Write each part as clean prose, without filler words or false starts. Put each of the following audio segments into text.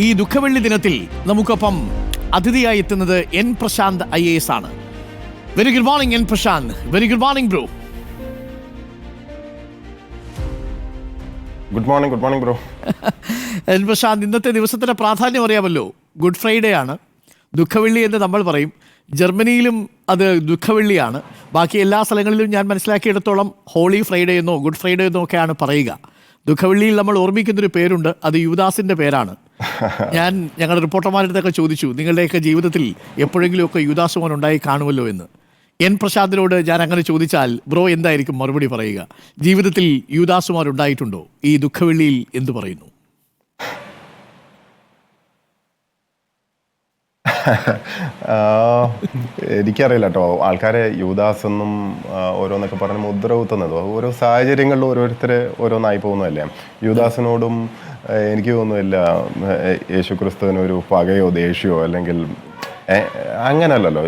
ഈ ദുഃഖവെള്ളി ദിനത്തിൽ നമുക്കൊപ്പം അതിഥിയായി എത്തുന്നത് എൻ പ്രശാന്ത് IAS ആണ്. Very good morning N Prashant. Very good morning bro. Good morning bro. N Prashant, ഇന്നത്തെ ദിവസത്തിന്റെ പ്രാധാന്യം അറിയാമല്ലോ. ഗുഡ് ഫ്രൈഡേ ആണ്, ദുഃഖവെള്ളി എന്ന് നമ്മൾ പറയും. ജർമ്മനിയിലും അത് ദുഃഖവെള്ളിയാണ്. ബാക്കി എല്ലാ സ്ഥലങ്ങളിലും ഞാൻ മനസ്സിലാക്കിയെടുത്തോളം ഹോളി ഫ്രൈഡേ എന്നോ ഗുഡ് ഫ്രൈഡേ എന്നോ ഒക്കെയാണ് പറയുക. ദുഃഖവെള്ളിയിൽ നമ്മൾ ഓർമ്മിക്കുന്നൊരു പേരുണ്ട്, അത് യൂദാസിന്റെ പേരാണ്. ഞാൻ ഞങ്ങളുടെ റിപ്പോർട്ടർമാരുടെ ചോദിച്ചു, നിങ്ങളുടെയൊക്കെ ജീവിതത്തിൽ എപ്പോഴെങ്കിലുമൊക്കെ യൂദാസ് മോൻ ഉണ്ടായി കാണുമല്ലോ എന്ന്. എൻ പ്രശാന്തിനോട് ഞാൻ അങ്ങനെ ചോദിച്ചാൽ ബ്രോ എന്തായിരിക്കും മറുപടി പറയുക? ജീവിതത്തിൽ യൂദാസുമാർ ഉണ്ടായിട്ടുണ്ടോ? ഈ ദുഃഖവെള്ളിയിൽ എന്തു പറയുന്നു? എനിക്കറിയില്ല കേട്ടോ. ആൾക്കാരെ യൂദാസ് എന്നും ഓരോന്നൊക്കെ പറഞ്ഞ് മുദ്ര കുത്തുന്നത് ഓരോ സാഹചര്യങ്ങളിലും ഓരോരുത്തർ ഓരോന്നായി പോകുന്നതല്ലേ. യൂദാസിനോടും എനിക്ക് തോന്നുന്നില്ല യേശുക്രിസ്തുവിന് ഒരു പകയോ ദേഷ്യമോ അല്ലെങ്കിൽ അങ്ങനല്ലല്ലോ.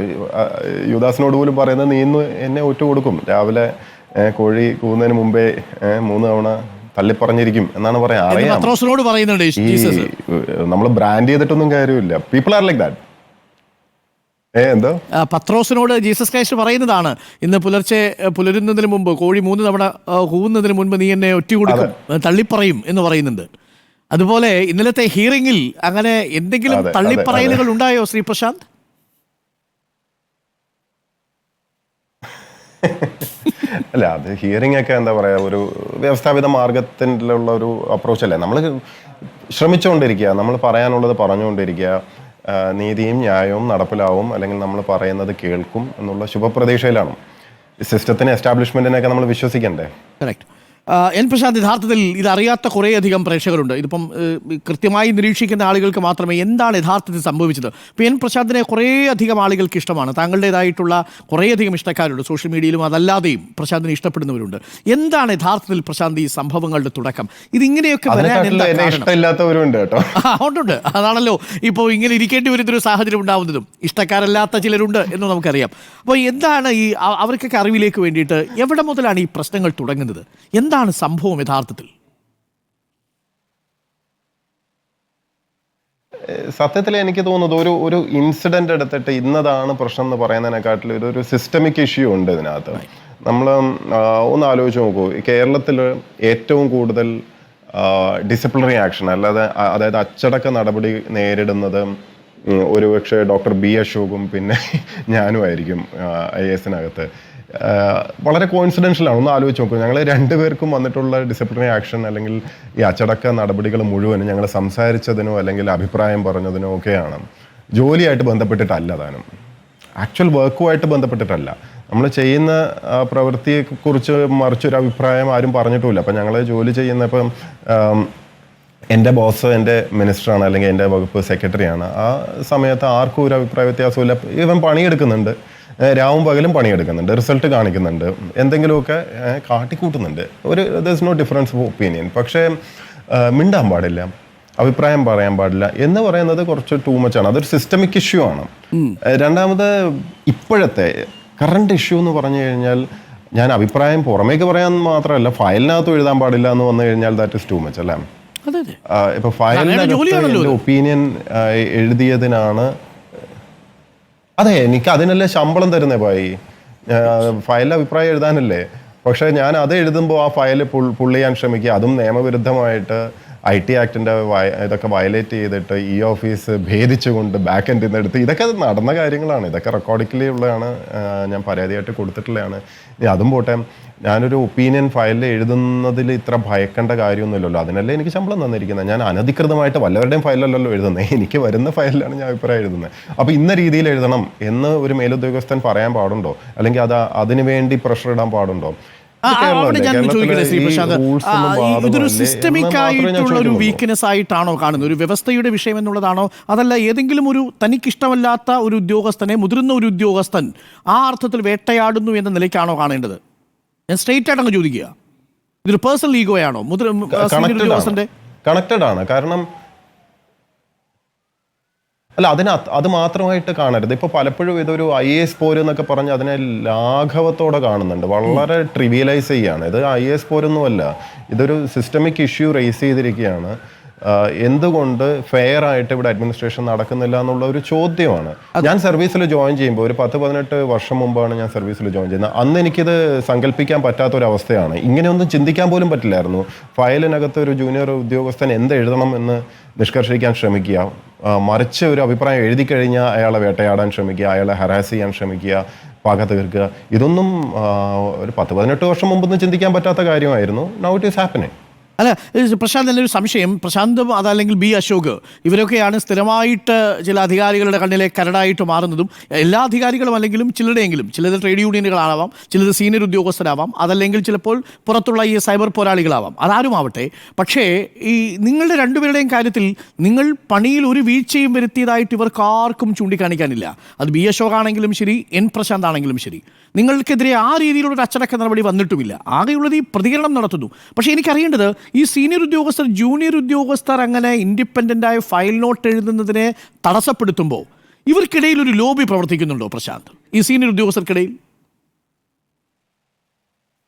യൂദാസിനോട് പോലും പറയുന്നത് നീ ഇന്ന് എന്നെ ഒറ്റ കൊടുക്കും, രാവിലെ കോഴി കൂവുന്നതിന് മുമ്പേ 3 തവണ തള്ളിപ്പറഞ്ഞിരിക്കും എന്നാണ് പറയാൻ അറിയാം. നമ്മൾ ബ്രാൻഡ് ചെയ്തിട്ടൊന്നും കാര്യമില്ല. People are like that. എന്തോ പത്രോസിനോട് ജീസസ് ക്രൈസ്റ്റ് പറയുന്നതാണ്, ഇന്ന് പുലർച്ചെ പുലരുന്നതിന് മുമ്പ് കോഴി 3 തവണ കൂവുന്നതിന് മുൻപ് നീ എന്നെ ഒറ്റ കൊടുക്കും, തള്ളിപ്പറയും എന്ന് പറയുന്നുണ്ട്. അതുപോലെ ഇന്നലത്തെ ഹിയറിംഗിൽ അങ്ങനെ എന്തെങ്കിലും തള്ളിപ്പറയലുകൾ ഉണ്ടായോ ശ്രീ പ്രശാന്ത്? അല്ല, അത് ഹിയറിംഗ് ഒക്കെ എന്താ പറയാ, ഒരു വ്യവസ്ഥാപിത മാർഗത്തിലുള്ള ഒരു അപ്രോച്ച് അല്ലേ. നമ്മൾ ശ്രമിച്ചുകൊണ്ടിരിക്കുക, നമ്മൾ പറയാനുള്ളത് പറഞ്ഞുകൊണ്ടിരിക്കുക, നീതിയും ന്യായവും നടപ്പിലാവും, അല്ലെങ്കിൽ നമ്മൾ പറയുന്നത് കേൾക്കും എന്നുള്ള ശുഭപ്രതീക്ഷയിലാണ്. സിസ്റ്റത്തിന് എസ്റ്റാബ്ലിഷ്മെന്റിനൊക്കെ നമ്മൾ വിശ്വസിക്കണ്ടേ. കറക്റ്റ്. എൻ പ്രശാന്ത്, യഥാർത്ഥത്തിൽ ഇതറിയാത്ത കുറേയധികം പ്രേക്ഷകരുണ്ട്. ഇതിപ്പം കൃത്യമായി നിരീക്ഷിക്കുന്ന ആളുകൾക്ക് മാത്രമേ എന്താണ് യഥാർത്ഥത്തിൽ സംഭവിച്ചത്. ഇപ്പോൾ എൻ പ്രശാന്തിനെ കുറേയധികം ആളുകൾക്ക് ഇഷ്ടമാണ്. താങ്കളുടേതായിട്ടുള്ള കുറേയധികം ഇഷ്ടക്കാരുണ്ട് സോഷ്യൽ മീഡിയയിലും അതല്ലാതെയും പ്രശാന്തിനെ ഇഷ്ടപ്പെടുന്നവരുണ്ട്. എന്താണ് യഥാർത്ഥത്തിൽ പ്രശാന്ത് ഈ സംഭവങ്ങളുടെ തുടക്കം? ഇതിങ്ങനെയൊക്കെ ഇഷ്ടമില്ലാത്തവരുണ്ട് കേട്ടോ. അതുകൊണ്ടുണ്ട്, അതാണല്ലോ ഇപ്പോൾ ഇങ്ങനെ ഇരിക്കേണ്ടി വരുന്നൊരു സാഹചര്യം ഉണ്ടാവുന്നതും. ഇഷ്ടക്കാരല്ലാത്ത ചിലരുണ്ട് എന്ന് നമുക്കറിയാം. അപ്പോൾ എന്താണ് ഈ അവർക്കൊക്കെ അറിവിലേക്ക് വേണ്ടിയിട്ട് എവിടെ മുതലാണ് ഈ പ്രശ്നങ്ങൾ തുടങ്ങുന്നത്? എന്താണ് സംഭവം യഥാർത്ഥത്തിൽ? സത്യത്തിൽ എനിക്ക് തോന്നുന്നത് ഒരു ഇൻസിഡന്റ് എടുത്തിട്ട് ഇന്നതാണ് പ്രശ്നം എന്ന് പറയുന്നതിനെക്കാട്ടിലും ഇതൊരു സിസ്റ്റമിക് ഇഷ്യൂ ഉണ്ട് ഇതിനകത്ത്. നമ്മൾ ഒന്ന് ആലോചിച്ച് നോക്കൂ, കേരളത്തിൽ ഏറ്റവും കൂടുതൽ ഡിസിപ്ലിനറി ആക്ഷൻ അതായത് അച്ചടക്ക നടപടി നേരിടുന്നത് ഒരുപക്ഷെ ഡോക്ടർ B അശോകും പിന്നെ ഞാനുമായിരിക്കും IAS-നകത്ത്. വളരെ കോയിൻസിഡൻഷ്യലാണ്. ഒന്ന് ആലോചിച്ച് നോക്കൂ, ഞങ്ങൾ 2 പേർക്കും വന്നിട്ടുള്ള ഡിസിപ്ലിനറി ആക്ഷൻ അല്ലെങ്കിൽ ഈ അച്ചടക്ക നടപടികൾ മുഴുവനും ഞങ്ങൾ സംസാരിച്ചതിനോ അല്ലെങ്കിൽ അഭിപ്രായം പറഞ്ഞതിനോ ഒക്കെയാണ്. ജോലിയായിട്ട് ബന്ധപ്പെട്ടിട്ടല്ല, താനും ആക്ച്വൽ വർക്കുമായിട്ട് ബന്ധപ്പെട്ടിട്ടല്ല. നമ്മൾ ചെയ്യുന്ന പ്രവൃത്തിയെക്കുറിച്ച് മറിച്ചൊരു അഭിപ്രായം ആരും പറഞ്ഞിട്ടുമില്ല. അപ്പം ഞങ്ങൾ ജോലി ചെയ്യുന്നപ്പം എൻ്റെ ബോസ് എൻ്റെ മിനിസ്റ്ററാണ് അല്ലെങ്കിൽ എൻ്റെ വകുപ്പ് സെക്രട്ടറിയാണ്. ആ സമയത്ത് ആർക്കും ഒരു അഭിപ്രായ വ്യത്യാസമില്ല. ഇവൻ പണിയെടുക്കുന്നുണ്ട്, രാവും പകലും പണിയെടുക്കുന്നുണ്ട്, റിസൾട്ട് കാണിക്കുന്നുണ്ട്, എന്തെങ്കിലുമൊക്കെ കാട്ടിക്കൂട്ടുന്നുണ്ട്. ദർസ് നോ ഡിഫറൻസ് ഓഫ് ഒപ്പീനിയൻ. പക്ഷേ മിണ്ടാൻ പാടില്ല, അഭിപ്രായം പറയാൻ പാടില്ല എന്ന് പറയുന്നത് കുറച്ച് ടൂ മച്ചാണ്. അതൊരു സിസ്റ്റമിക് ഇഷ്യൂ ആണ്. രണ്ടാമത് ഇപ്പോഴത്തെ കറണ്ട് ഇഷ്യൂ എന്ന് പറഞ്ഞു കഴിഞ്ഞാൽ, ഞാൻ അഭിപ്രായം പുറമേക്ക് പറയാൻ മാത്രമല്ല ഫയലിനകത്ത് എഴുതാൻ പാടില്ല എന്ന് വന്നു കഴിഞ്ഞാൽ ദാറ്റ് ഇസ് ടൂ മച്ച് അല്ലേ. ഇപ്പൊ ഫയലിനകത്ത് ഒപ്പീനിയൻ എഴുതിയതിനാണ്, അതെ, എനിക്ക് അതിനല്ലേ ശമ്പളം തരുന്നേ ഭായി, ഫയലിൽ അഭിപ്രായം എഴുതാനല്ലേ. പക്ഷെ ഞാൻ അത് എഴുതുമ്പോൾ ആ ഫയൽ പുൾ ചെയ്യാൻ ശ്രമിക്കുക, അതും നിയമവിരുദ്ധമായിട്ട് IT ആക്ടിൻ്റെ ഇതൊക്കെ വയലേറ്റ് ചെയ്തിട്ട് ഈ ഓഫീസ് ഭേദിച്ചുകൊണ്ട് ബാക്ക് എൻഡിൽ നിന്ന് എടുത്ത്, ഇതൊക്കെ നടന്ന കാര്യങ്ങളാണ്. ഇതൊക്കെ റെക്കോർഡിക്കലി ഉള്ളതാണ്, ഞാൻ പരാതിയായിട്ട് കൊടുത്തിട്ടുള്ളതാണ്. അതും പോട്ടെ, ഞാനൊരു ഒപ്പീനിയൻ ഫയലിൽ എഴുതുന്നതിൽ ഇത്ര ഭയക്കേണ്ട കാര്യമൊന്നുമില്ലല്ലോ. അതിനല്ലേ എനിക്ക് ശമ്പളം തന്നിരിക്കുന്നത്. ഞാൻ അനധികൃതമായിട്ട് വല്ലവരുടെയും ഫയലല്ലല്ലോ എഴുതുന്നത്, എനിക്ക് വരുന്ന ഫയലിലാണ് ഞാൻ അഭിപ്രായം എഴുതുന്നത്. അപ്പോൾ ഇന്ന രീതിയിൽ എഴുതണം എന്ന് ഒരു മേലുദ്യോഗസ്ഥൻ പറയാൻ പാടുണ്ടോ? അല്ലെങ്കിൽ അതിനു വേണ്ടി പ്രഷർ ഇടാൻ പാടുണ്ടോ? ഇതൊരു സിസ്റ്റമിക് ആയിട്ടുള്ള ഒരു വീക്ക്നെസ് ആയിട്ടാണോ കാണുന്നത്? ഒരു വ്യവസ്ഥയുടെ വിഷയം എന്നുള്ളതാണോ? അതല്ല ഏതെങ്കിലും ഒരു തനിക്കിഷ്ടമല്ലാത്ത ഒരു ഉദ്യോഗസ്ഥനെ മുതിർന്ന ഒരു ഉദ്യോഗസ്ഥൻ ആ അർത്ഥത്തിൽ വേട്ടയാടുന്നു എന്ന നിലയ്ക്കാണോ കാണേണ്ടത്? ഞാൻ സ്ട്രെയിറ്റ് ആയിട്ട് അങ്ങ് ചോദിക്കുക, ഇതൊരു പേഴ്സണൽ ഈഗോയാണോ? ഉദ്യോഗസ്ഥന്റെ കണക്റ്റഡ് ആണ്. കാരണം അല്ല, അത് മാത്രമായിട്ട് കാണരുത്. ഇപ്പോൾ പലപ്പോഴും ഇതൊരു IAS പോര് എന്നൊക്കെ പറഞ്ഞ് അതിനെ ലാഘവത്തോടെ കാണുന്നുണ്ട്, വളരെ ട്രിവിയലൈസ് ചെയ്യാണ്. ഇത് IAS പോരൊന്നുമല്ല, ഇതൊരു സിസ്റ്റമിക് ഇഷ്യൂ റേസ് ചെയ്തിരിക്കുകയാണ്. എന്തുകൊണ്ട് ഫെയർ ആയിട്ട് ഇവിടെ അഡ്മിനിസ്ട്രേഷൻ നടക്കുന്നില്ല എന്നുള്ള ഒരു ചോദ്യമാണ്. ഞാൻ സർവീസിൽ ജോയിൻ ചെയ്യുമ്പോൾ ഒരു 10-18 വർഷം മുമ്പാണ് ഞാൻ സർവീസിൽ ജോയിൻ ചെയ്യുന്നത്. അന്ന് എനിക്കിത് സങ്കല്പിക്കാൻ പറ്റാത്തൊരവസ്ഥയാണ്. ഇങ്ങനെയൊന്നും ചിന്തിക്കാൻ പോലും പറ്റില്ലായിരുന്നു. ഫയലിനകത്ത് ഒരു ജൂനിയർ ഉദ്യോഗസ്ഥൻ എന്ത് എഴുതണം എന്ന് നിഷ്കർഷിക്കാൻ ശ്രമിക്കുക, മറിച്ച് ഒരു അഭിപ്രായം എഴുതി കഴിഞ്ഞാൽ അയാളെ വേട്ടയാടാൻ ശ്രമിക്കുക, അയാളെ ഹരാസ് ചെയ്യാൻ ശ്രമിക്കുക, പക തീർക്കുക. ഇതൊന്നും ഒരു 10-18 വർഷം മുമ്പൊന്നും ചിന്തിക്കാൻ പറ്റാത്ത കാര്യമായിരുന്നു. Now it is happening. അല്ല പ്രശാന്ത്, എൻ്റെ ഒരു സംശയം, പ്രശാന്തും അതല്ലെങ്കിൽ ബി അശോക് ഇവരൊക്കെയാണ് സ്ഥിരമായിട്ട് ചില അധികാരികളുടെ കണ്ണിലെ കരടായിട്ട് മാറുന്നതും. എല്ലാ അധികാരികളും അല്ലെങ്കിലും ചിലരെങ്കിലും, ചിലത് ട്രേഡ് യൂണിയനുകളാവാം, ചിലത് സീനിയർ ഉദ്യോഗസ്ഥരാവാം, അതല്ലെങ്കിൽ ചിലപ്പോൾ പുറത്തുള്ള ഈ സൈബർ പോരാളികളാവാം, അതാരുമാവട്ടെ. പക്ഷേ ഈ നിങ്ങളുടെ രണ്ടുപേരുടെയും കാര്യത്തിൽ നിങ്ങൾ പണിയിൽ ഒരു വീഴ്ചയും വരുത്തിയതായിട്ട് ഇവർക്ക് ആർക്കും ചൂണ്ടിക്കാണിക്കാനില്ല. അത് ബി അശോക് ആണെങ്കിലും ശരി, എൻ പ്രശാന്ത് ആണെങ്കിലും ശരി, നിങ്ങൾക്കെതിരെ ആ രീതിയിലുള്ള ഒരു അച്ചടക്ക നടപടി വന്നിട്ടുമില്ല. ആകെയുള്ളത് ഈ പ്രതികരണം നടത്തുന്നു. പക്ഷേ എനിക്കറിയേണ്ടത്, ഈ സീനിയർ ഉദ്യോഗസ്ഥർ ജൂനിയർ ഉദ്യോഗസ്ഥർ അങ്ങനെ ഇൻഡിപെൻഡൻ്റായ ഫയൽ നോട്ട് എഴുതുന്നതിനെ തടസ്സപ്പെടുത്തുമ്പോൾ ഇവർക്കിടയിൽ ഒരു ലോബി പ്രവർത്തിക്കുന്നുണ്ടോ പ്രശാന്ത്, ഈ സീനിയർ ഉദ്യോഗസ്ഥർക്കിടയിൽ?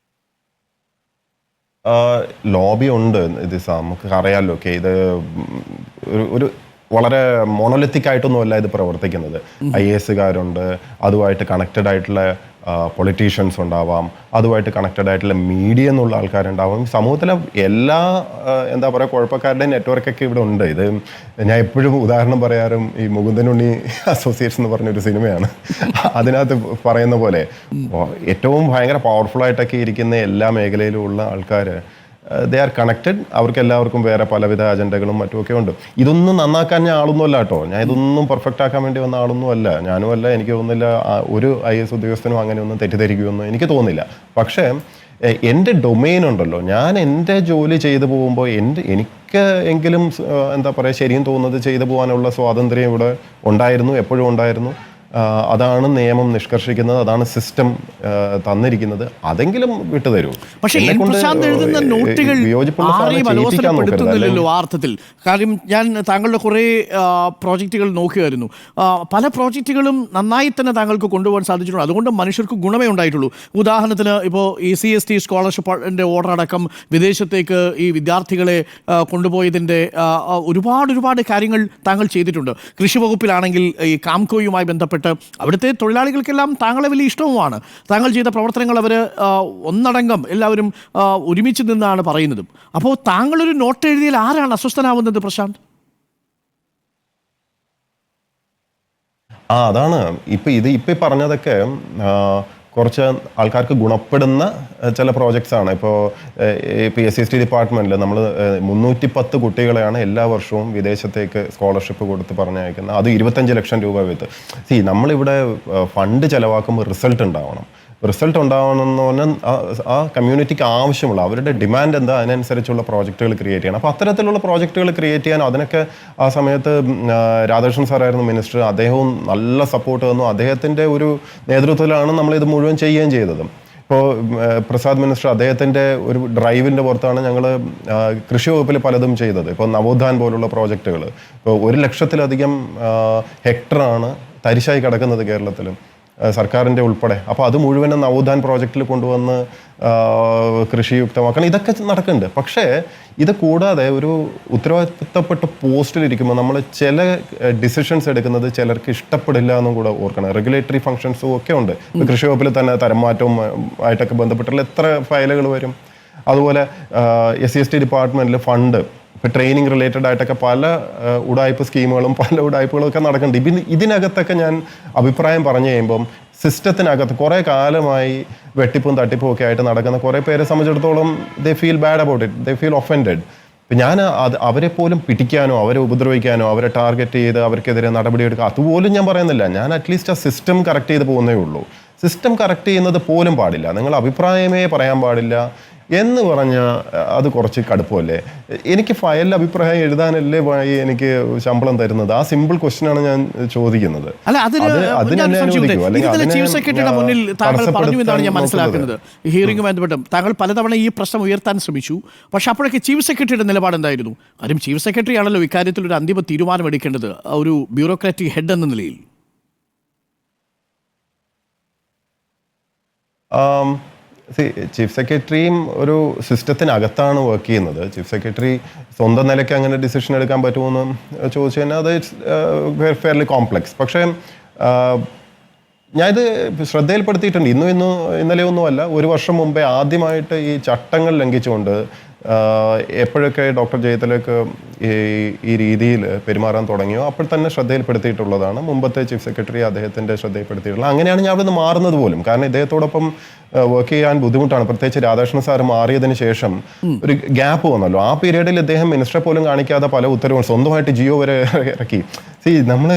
ലോബി ഉണ്ട്. ഇത് നമുക്ക് അറിയാമല്ലോ. ഓക്കെ, ഇത് ഒരു വളരെ മോണോലിത്തിക് ആയിട്ടൊന്നുമല്ല ഇത് പ്രവർത്തിക്കുന്നത്. IAS-കാരുണ്ട്, അതുമായിട്ട് കണക്റ്റഡ് ആയിട്ടുള്ള പൊളിറ്റീഷ്യൻസ് ഉണ്ടാവാം, അതുമായിട്ട് കണക്റ്റഡ് ആയിട്ടുള്ള മീഡിയ എന്നുള്ള ആൾക്കാരുണ്ടാവാം. സമൂഹത്തിലെ എല്ലാ എന്താ പറയുക കുഴപ്പക്കാരുടെയും നെറ്റ്വർക്കൊക്കെ ഇവിടെ ഉണ്ട്. ഇത് ഞാൻ എപ്പോഴും ഉദാഹരണം പറയാറും ഈ മുകുന്ദനുണ്ണി അസോസിയേറ്റ്സ് എന്ന് പറഞ്ഞൊരു സിനിമയാണ്. അതിനകത്ത് പറയുന്ന പോലെ ഏറ്റവും ഭയങ്കര പവർഫുൾ ആയിട്ടൊക്കെ ഇരിക്കുന്ന എല്ലാ മേഖലയിലും ഉള്ള ആൾക്കാർ ദേ ആർ കണക്റ്റഡ്. അവർക്ക് എല്ലാവർക്കും വേറെ പലവിധ അജണ്ടകളും മറ്റുമൊക്കെ ഉണ്ട്. ഇതൊന്നും നന്നാക്കാൻ ഞാൻ ആളൊന്നുമല്ല കേട്ടോ. ഞാൻ ഇതൊന്നും പെർഫെക്റ്റ് ആക്കാൻ വേണ്ടി വന്ന ആളൊന്നും അല്ല, ഞാനും അല്ല. എനിക്ക് തോന്നുന്നില്ല ഒരു IAS ഉദ്യോഗസ്ഥനും അങ്ങനെയൊന്നും തെറ്റിദ്ധരിക്കുമെന്ന് എനിക്ക് തോന്നുന്നില്ല. പക്ഷേ എൻ്റെ ഡൊമെയിൻ ഉണ്ടല്ലോ, ഞാൻ എൻ്റെ ജോലി ചെയ്തു പോകുമ്പോൾ എനിക്ക് എങ്കിലും എന്താ പറയുക ശരിയും തോന്നുന്നത് ചെയ്തു പോകാനുള്ള സ്വാതന്ത്ര്യം ഇവിടെ ഉണ്ടായിരുന്നു, എപ്പോഴും ഉണ്ടായിരുന്നു. അതാണ് നിയമം നിഷ്കർഷിക്കുന്നത്, അതാണ് സിസ്റ്റം തന്നിരിക്കുന്നത്. അതെങ്കിലും വിട്ടുതരൂ. പക്ഷേ എഴുതുന്ന നോട്ടുകൾ ആരെയും അലോസരപ്പെടുത്തുന്നില്ലല്ലോ ആ അർത്ഥത്തിൽ. കാര്യം ഞാൻ താങ്കളുടെ കുറേ പ്രോജക്റ്റുകൾ നോക്കിയായിരുന്നു. പല പ്രോജക്റ്റുകളും നന്നായി തന്നെ താങ്കൾക്ക് കൊണ്ടുപോകാൻ സാധിച്ചിട്ടുണ്ട്. അതുകൊണ്ട് മനുഷ്യർക്ക് ഗുണമേ ഉണ്ടായിട്ടുള്ളൂ. ഉദാഹരണത്തിന് ഇപ്പോൾ ഈ CST സ്കോളർഷിപ്പിൻ്റെ ഓർഡർ അടക്കം വിദേശത്തേക്ക് ഈ വിദ്യാർത്ഥികളെ കൊണ്ടുപോയതിൻ്റെ ഒരുപാട് കാര്യങ്ങൾ താങ്കൾ ചെയ്തിട്ടുണ്ട്. കൃഷി വകുപ്പിലാണെങ്കിൽ ഈ കാംകോയുമായി ബന്ധപ്പെട്ട് അവിടുത്തെ തൊഴിലാളികൾക്കെല്ലാം താങ്കളെ വലിയ ഇഷ്ടവുമാണ്. താങ്കൾ ചെയ്ത പ്രവർത്തനങ്ങൾ അവർ ഒന്നടങ്കം എല്ലാവരും ഒരുമിച്ച് നിന്നാണ് പറയുന്നതും. അപ്പോൾ താങ്കളൊരു നോട്ട് എഴുതിയാൽ ആരാണ് അസ്വസ്ഥനാവുന്നത് പ്രശാന്ത്? അതാണ് ഇപ്പം പറഞ്ഞതൊക്കെ കുറച്ച് ആൾക്കാർക്ക് ഗുണപ്പെടുന്ന ചില പ്രോജക്ട്സ് ആണ്. ഇപ്പോൾ SCST ഡിപ്പാർട്ട്മെൻറ്റിൽ നമ്മൾ 310 കുട്ടികളെയാണ് എല്ലാ വർഷവും വിദേശത്തേക്ക് സ്കോളർഷിപ്പ് കൊടുത്ത് പറഞ്ഞയക്കുന്നത്. അത് 25 ലക്ഷം രൂപ വെച്ച്. നമ്മളിവിടെ ഫണ്ട് ചിലവാക്കുമ്പോൾ റിസൾട്ട് ഉണ്ടാവണം. റിസൾട്ട് ഉണ്ടാവണമെന്ന് പറഞ്ഞാൽ ആ കമ്മ്യൂണിറ്റിക്ക് ആവശ്യമുള്ള അവരുടെ ഡിമാൻഡ് എന്താ അതിനനുസരിച്ചുള്ള പ്രോജക്റ്റുകൾ ക്രിയേറ്റ് ചെയ്യണം. അപ്പോൾ അത്തരത്തിലുള്ള പ്രോജക്റ്റുകൾ ക്രിയേറ്റ് ചെയ്യാൻ അതിനൊക്കെ ആ സമയത്ത് രാധാകൃഷ്ണൻ സാറായിരുന്നു മിനിസ്റ്റർ. അദ്ദേഹവും നല്ല സപ്പോർട്ട് തന്നു. അദ്ദേഹത്തിൻ്റെ ഒരു നേതൃത്വത്തിലാണ് നമ്മളിത് മുഴുവൻ ചെയ്യുകയും ചെയ്തത്. ഇപ്പോൾ പ്രസാദ് മിനിസ്റ്റർ അദ്ദേഹത്തിൻ്റെ ഒരു ഡ്രൈവിൻ്റെ പുറത്താണ് ഞങ്ങൾ കൃഷി വകുപ്പിൽ പലതും ചെയ്തത്. ഇപ്പോൾ നവോത്ഥാൻ പോലുള്ള പ്രോജക്റ്റുകൾ ഇപ്പോൾ 1 ലക്ഷത്തിലധികം ഹെക്ടറാണ് തരിശായി കിടക്കുന്നത് കേരളത്തിലും, സർക്കാരിൻ്റെ ഉൾപ്പെടെ. അപ്പോൾ അത് മുഴുവനും നവോത്ഥാൻ പ്രോജക്റ്റിൽ കൊണ്ടുവന്ന് കൃഷിയുക്തമാക്കണം. ഇതൊക്കെ നടക്കുന്നുണ്ട്. പക്ഷേ ഇത് കൂടാതെ ഒരു ഉത്തരവാദിത്തപ്പെട്ട പോസ്റ്റിലിരിക്കുമ്പോൾ നമ്മൾ ചില ഡിസിഷൻസ് എടുക്കുന്നത് ചിലർക്ക് ഇഷ്ടപ്പെടില്ല എന്നും കൂടെ ഓർക്കണം. റെഗുലേറ്ററി ഫങ്ഷൻസും ഒക്കെ ഉണ്ട്. ഇപ്പോൾ കൃഷി വകുപ്പിൽ തന്നെ തരംമാറ്റവും ആയിട്ടൊക്കെ ബന്ധപ്പെട്ടുള്ള എത്ര ഫയലുകൾ വരും. അതുപോലെ SCST ഡിപ്പാർട്ട്മെൻറ്റിൽ ഫണ്ട് ഇപ്പോൾ ട്രെയിനിങ് റിലേറ്റഡ് ആയിട്ടൊക്കെ പല ഉടായ്പ സ്കീമുകളും പല ഉടായ്പകളും ഒക്കെ നടക്കുന്നുണ്ട്. ഇതിനകത്തൊക്കെ ഞാൻ അഭിപ്രായം പറഞ്ഞു കഴിയുമ്പം സിസ്റ്റത്തിനകത്ത് കുറേ കാലമായി വെട്ടിപ്പും തട്ടിപ്പും ഒക്കെ ആയിട്ട് നടക്കുന്ന കുറേ പേരെ സംബന്ധിച്ചിടത്തോളം they feel bad about it, they feel offended. ഇപ്പം ഞാൻ അവരെ പോലും പിടിക്കാനോ അവരെ ഉപദ്രവിക്കാനോ അവരെ ടാർഗറ്റ് ചെയ്ത് അവർക്കെതിരെ നടപടിയെടുക്കുക അതുപോലും ഞാൻ പറയുന്നില്ല. ഞാൻ അറ്റ്ലീസ്റ്റ് ആ സിസ്റ്റം കറക്റ്റ് ചെയ്ത് പോകുന്നേ ഉള്ളൂ. സിസ്റ്റം കറക്റ്റ് ചെയ്യുന്നത് പോലും പാടില്ല, നിങ്ങൾ അഭിപ്രായമേ പറയാൻ പാടില്ല എന്ന് പറഞ്ഞാൽ അത് കുറച്ച് കടുപ്പമല്ലേ? എനിക്ക് ഫയലിൽ അഭിപ്രായം എഴുതാനല്ലേ എനിക്ക് ശമ്പളം തരുന്നത്? ആ സിമ്പിൾ ക്വസ്റ്റ്യനാണ് ഞാൻ ചോദിക്കുന്നത്. ചീഫ് സെക്രട്ടറിയുടെ മുന്നിൽ താങ്കൾ പറഞ്ഞു എന്നാണ് ഞാൻ മനസ്സിലാക്കുന്നത്. ഹിയറിംഗുമായി ബന്ധപ്പെട്ട് താങ്കൾ പലതവണ ഈ പ്രശ്നം ഉയർത്താൻ ശ്രമിച്ചു. പക്ഷെ അപ്പോഴൊക്കെ ചീഫ് സെക്രട്ടറിയുടെ നിലപാട് എന്തായിരുന്നു? കാര്യം ചീഫ് സെക്രട്ടറി ആണല്ലോ ഇക്കാര്യത്തിൽ ഒരു അന്തിമ തീരുമാനം എടുക്കേണ്ടത് ഒരു ബ്യൂറോക്രാറ്റിക് ഹെഡ് എന്ന നിലയിൽ. ചീഫ് സെക്രട്ടറിയും ഒരു സിസ്റ്റത്തിനകത്താണ് വർക്ക് ചെയ്യുന്നത്. ചീഫ് സെക്രട്ടറി സ്വന്തം നിലയ്ക്ക് അങ്ങനെ ഡിസിഷൻ എടുക്കാൻ പറ്റുമെന്ന് ചോദിച്ചു കഴിഞ്ഞാൽ അത് ഫെയർലി കോംപ്ലക്സ്. പക്ഷേ ഞാനിത് ശ്രദ്ധയിൽപ്പെടുത്തിയിട്ടുണ്ട്. ഇന്നലെയൊന്നുമല്ല, ഒരു വർഷം മുമ്പേ ആദ്യമായിട്ട് ഈ ചട്ടങ്ങൾ ലംഘിച്ചുകൊണ്ട് എപ്പോഴൊക്കെ ഡോക്ടർ ജയതിലക് ഈ രീതിയിൽ പെരുമാറാൻ തുടങ്ങിയോ അപ്പോൾ തന്നെ ശ്രദ്ധയിൽപ്പെടുത്തിയിട്ടുള്ളതാണ്. മുമ്പത്തെ ചീഫ് സെക്രട്ടറി അദ്ദേഹത്തിൻ്റെ ശ്രദ്ധയിൽപ്പെടുത്തിയിട്ടുള്ളത്. അങ്ങനെയാണ് ഞാൻ അവിടെ നിന്ന് മാറുന്നത് പോലും. കാരണം ഇദ്ദേഹത്തോടൊപ്പം വർക്ക് ചെയ്യാൻ ബുദ്ധിമുട്ടാണ്. പ്രത്യേകിച്ച് രാധാകൃഷ്ണൻ സാർ മാറിയതിന് ശേഷം ഒരു ഗ്യാപ്പ് വന്നല്ലോ. ആ പീരീഡിൽ ഇദ്ദേഹം മിനിസ്റ്ററെ പോലും കാണിക്കാതെ പല ഉത്തരവുകൾ സ്വന്തമായിട്ട് ജിയോ വരെ ഇറക്കി. നമ്മൾ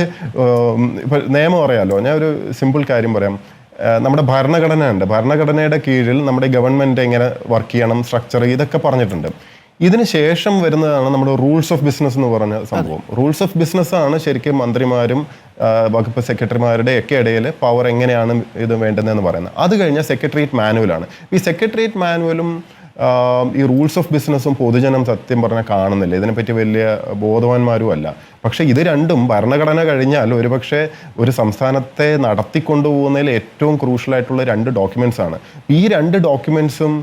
ഇപ്പം നിയമം അറിയാമല്ലോ. ഞാൻ ഒരു സിമ്പിൾ കാര്യം പറയാം. നമ്മുടെ ഭരണഘടന ഉണ്ട്. ഭരണഘടനയുടെ കീഴിൽ നമ്മുടെ ഗവൺമെൻറ് എങ്ങനെ വർക്ക് ചെയ്യണം, സ്ട്രക്ചർ, ഇതൊക്കെ പറഞ്ഞിട്ടുണ്ട്. ഇതിന് ശേഷം വരുന്നതാണ് നമ്മുടെ റൂൾസ് ഓഫ് ബിസിനസ് എന്ന് പറഞ്ഞ സംഭവം. റൂൾസ് ഓഫ് ബിസിനസ് ആണ് ശരിക്കും മന്ത്രിമാരും വകുപ്പ് സെക്രട്ടറിമാരുടെ ഒക്കെ ഇടയിൽ പവർ എങ്ങനെയാണ് ഇത് വേണ്ടതെന്ന് പറയുന്നത്. അത് കഴിഞ്ഞാൽ സെക്രട്ടേറിയറ്റ് മാനുവലാണ്. ഈ സെക്രട്ടേറിയറ്റ് മാനുവലും ഈ റൂൾസ് ഓഫ് ബിസിനസ്സും പൊതുജനം സത്യം പറഞ്ഞാൽ കാണുന്നില്ല. ഇതിനെപ്പറ്റി വലിയ ബോധവാന്മാരും അല്ല. പക്ഷേ ഇത് രണ്ടും ഭരണഘടന കഴിഞ്ഞാൽ ഒരുപക്ഷെ ഒരു സംസ്ഥാനത്തെ നടത്തിക്കൊണ്ടുപോകുന്നതിൽ ഏറ്റവും ക്രൂഷ്യലായിട്ടുള്ള 2 ഡോക്യുമെൻറ്റ്സ് ആണ്. ഈ 2 ഡോക്യുമെൻറ്റ്സും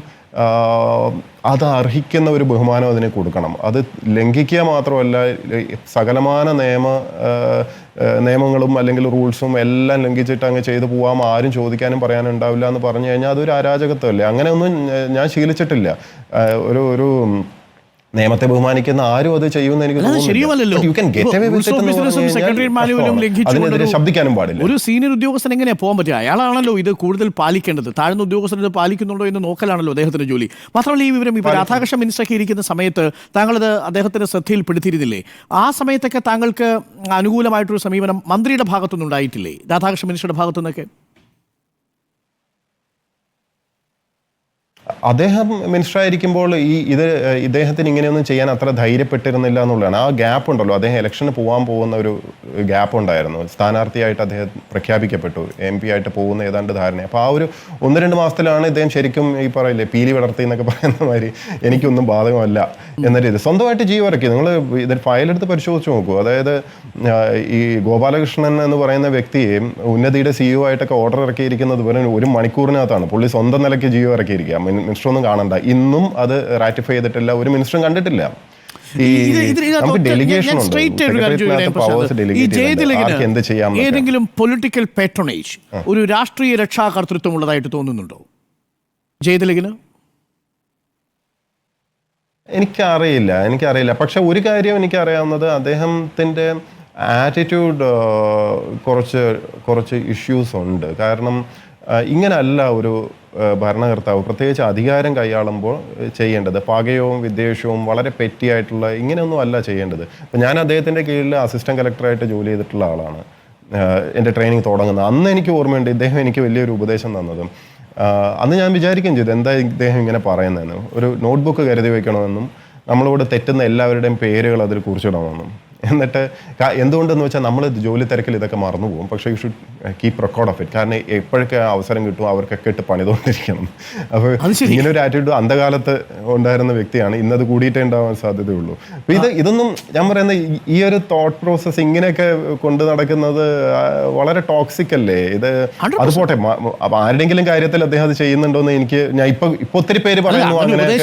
അത് അർഹിക്കുന്ന ഒരു ബഹുമാനം അതിന് കൊടുക്കണം. അത് ലംഘിക്കുക മാത്രമല്ല, സകലമാന നിയമങ്ങളും അല്ലെങ്കിൽ റൂൾസും എല്ലാം ലംഘിച്ചിട്ട് അങ്ങ് ചെയ്തു പോകാം, ആരും ചോദിക്കാനും പറയാനും ഉണ്ടാവില്ല എന്ന് പറഞ്ഞു കഴിഞ്ഞാൽ അതൊരു അരാജകത്വമല്ലേ. അങ്ങനെയൊന്നും ഞാൻ ശീലിച്ചിട്ടില്ല. ഒരു നിയമത്തെ ബഹുമാനിക്കുന്ന ആരും അത് ചെയ്യുമെന്ന് എനിക്ക് തോന്നുന്നു. ശബ്ദിക്കാനും പാടില്ല. ഒരു സീനിയർ ഉദ്യോഗസ്ഥൻ എങ്ങനെയാ പോകാൻ പറ്റുക? അയാളാണല്ലോ ഇത് കൂടുതൽ പാലിക്കേണ്ടത്. താഴ്ന്ന ഉദ്യോഗസ്ഥൻ ഇത് പാലിക്കുന്നുണ്ടോ എന്ന് നോക്കലാണല്ലോ അദ്ദേഹത്തിന്റെ ജോലി. മാത്രമല്ല ഈ വിവരം ഇപ്പോൾ രാധാകൃഷ്ണൻ മിനിസ്റ്ററൊക്കെ ഇരിക്കുന്ന സമയത്ത് താങ്കളത് അദ്ദേഹത്തിന്റെ ശ്രദ്ധയിൽപ്പെടുത്തിയിരുന്നില്ലേ? ആ സമയത്തൊക്കെ താങ്കൾക്ക് അനുകൂലമായിട്ടൊരു സമീപനം മന്ത്രിയുടെ ഭാഗത്തുനിന്ന് ഉണ്ടായിട്ടില്ലേ, രാധാകൃഷ്ണൻ മിനിസ്റ്ററുടെ ഭാഗത്തുനിന്നൊക്കെ? അദ്ദേഹം മിനിസ്റ്റർ ആയിരിക്കുമ്പോൾ ഇദ്ദേഹത്തിന് ഇങ്ങനെയൊന്നും ചെയ്യാൻ അത്ര ധൈര്യപ്പെട്ടിരുന്നില്ല എന്നുള്ളതാണ്. ആ ഗ്യാപ്പ് ഉണ്ടല്ലോ, അദ്ദേഹം ഇലക്ഷന് പോകാൻ പോകുന്ന ഒരു ഗ്യാപ്പ് ഉണ്ടായിരുന്നു. സ്ഥാനാർത്ഥിയായിട്ട് അദ്ദേഹം പ്രഖ്യാപിക്കപ്പെട്ടു, MP ആയിട്ട് പോകുന്ന ഏതാണ്ട് ധാരണ. അപ്പോൾ ആ ഒരു 1-2 മാസത്തിലാണ് ഇദ്ദേഹം ശരിക്കും ഈ പറയില്ലേ പീലി വിടർത്തി എന്നൊക്കെ പറയുന്ന മാതിരി എനിക്കൊന്നും ബാധകമല്ല എന്ന രീതി സ്വന്തമായിട്ട് ജിയോ ഇറക്കി. നിങ്ങൾ ഇതിൽ ഫയലെടുത്ത് പരിശോധിച്ച് നോക്കൂ. അതായത് ഈ ഗോപാലകൃഷ്ണൻ എന്ന് പറയുന്ന വ്യക്തിയെ ഉന്നതിയുടെ CEO ആയിട്ടൊക്കെ ഓർഡർ ഇറക്കിയിരിക്കുന്നത് വെറും 1 മണിക്കൂറിനകത്താണ്. പുള്ളി സ്വന്തം നിലയ്ക്ക് ജിയോ ഇറക്കിയിരിക്കുക. മിനിസ്റ്റർ ഒന്നും കാണണ്ട. ഇന്നും അത് റാറ്റിഫൈ ചെയ്തിട്ടില്ല, ഒരു മിനിസ്റ്ററും കണ്ടിട്ടില്ല. ഏതെങ്കിലും പൊളിറ്റിക്കൽ പാട്രണേജ്, ഒരു രാഷ്ട്രീയ രക്ഷാകർതൃത്വം ഉള്ളതായിട്ട് തോന്നുന്നുണ്ടോ ജയതിലകിന്? എനിക്കറിയില്ല. പക്ഷെ ഒരു കാര്യം എനിക്കറിയാവുന്നത്, അദ്ദേഹത്തിൻ്റെ ആറ്റിറ്റ്യൂഡ് കുറച്ച് ഇഷ്യൂസ് ഉണ്ട്. കാരണം ഇങ്ങനല്ല ഒരു ഭരണകർത്താവ് പ്രത്യേകിച്ച് അധികാരം കൈയാളുമ്പോൾ ചെയ്യേണ്ടത്. പകയവും വിദ്വേഷവും വളരെ പെറ്റിയായിട്ടുള്ള ഇങ്ങനെയൊന്നും അല്ല ചെയ്യേണ്ടത്. അപ്പം ഞാൻ അദ്ദേഹത്തിൻ്റെ കീഴിൽ അസിസ്റ്റൻറ്റ് കളക്ടറായിട്ട് ജോലി ചെയ്തിട്ടുള്ള ആളാണ്. എൻ്റെ ട്രെയിനിങ് തുടങ്ങുന്നത് അന്ന് എനിക്ക് ഓർമ്മയുണ്ട് ഇദ്ദേഹം എനിക്ക് വലിയൊരു ഉപദേശം തന്നതും. അന്ന് ഞാൻ വിചാരിക്കുകയും ചെയ്തു എന്താ ഇദ്ദേഹം ഇങ്ങനെ പറയുന്നതെന്ന്. ഒരു നോട്ട്ബുക്ക് കരുതി വയ്ക്കണമെന്നും നമ്മളോട് തെറ്റുന്ന എല്ലാവരുടെയും പേരുകൾ അതിൽ കുറിച്ചിടണമെന്നും. എന്നിട്ട് എന്തുകൊണ്ടെന്ന് വെച്ചാൽ നമ്മൾ ജോലി തിരക്കിൽ ഇതൊക്കെ മറന്നു പോകും. പക്ഷേ you should keep record of it. കാരണം എപ്പോഴൊക്കെ അവസരം കിട്ടും അവർക്കൊക്കെ ഇട്ട് പണിതുകൊണ്ടിരിക്കണം. അപ്പോൾ ഇങ്ങനെ ഒരു ആറ്റിറ്റ്യൂഡ് അന്ധകാലത്ത് ഉണ്ടായിരുന്ന വ്യക്തിയാണ്. ഇന്നത് കൂടിയിട്ടേ ഉണ്ടാവാൻ സാധ്യതയുള്ളൂ. അപ്പോൾ ഇതൊന്നും ഞാൻ പറയുന്ന ഈ ഒരു തോട്ട് പ്രോസസ്സ് ഇങ്ങനെയൊക്കെ കൊണ്ടു നടക്കുന്നത് വളരെ ടോക്സിക് അല്ലേ ഇത്? അത് പോട്ടെ, ആരുടെങ്കിലും കാര്യത്തിൽ അദ്ദേഹം അത് ചെയ്യുന്നുണ്ടോന്ന് ഞാൻ ഇപ്പൊ ഒത്തിരി പേര് പറയുന്നു അങ്ങനെയൊക്കെ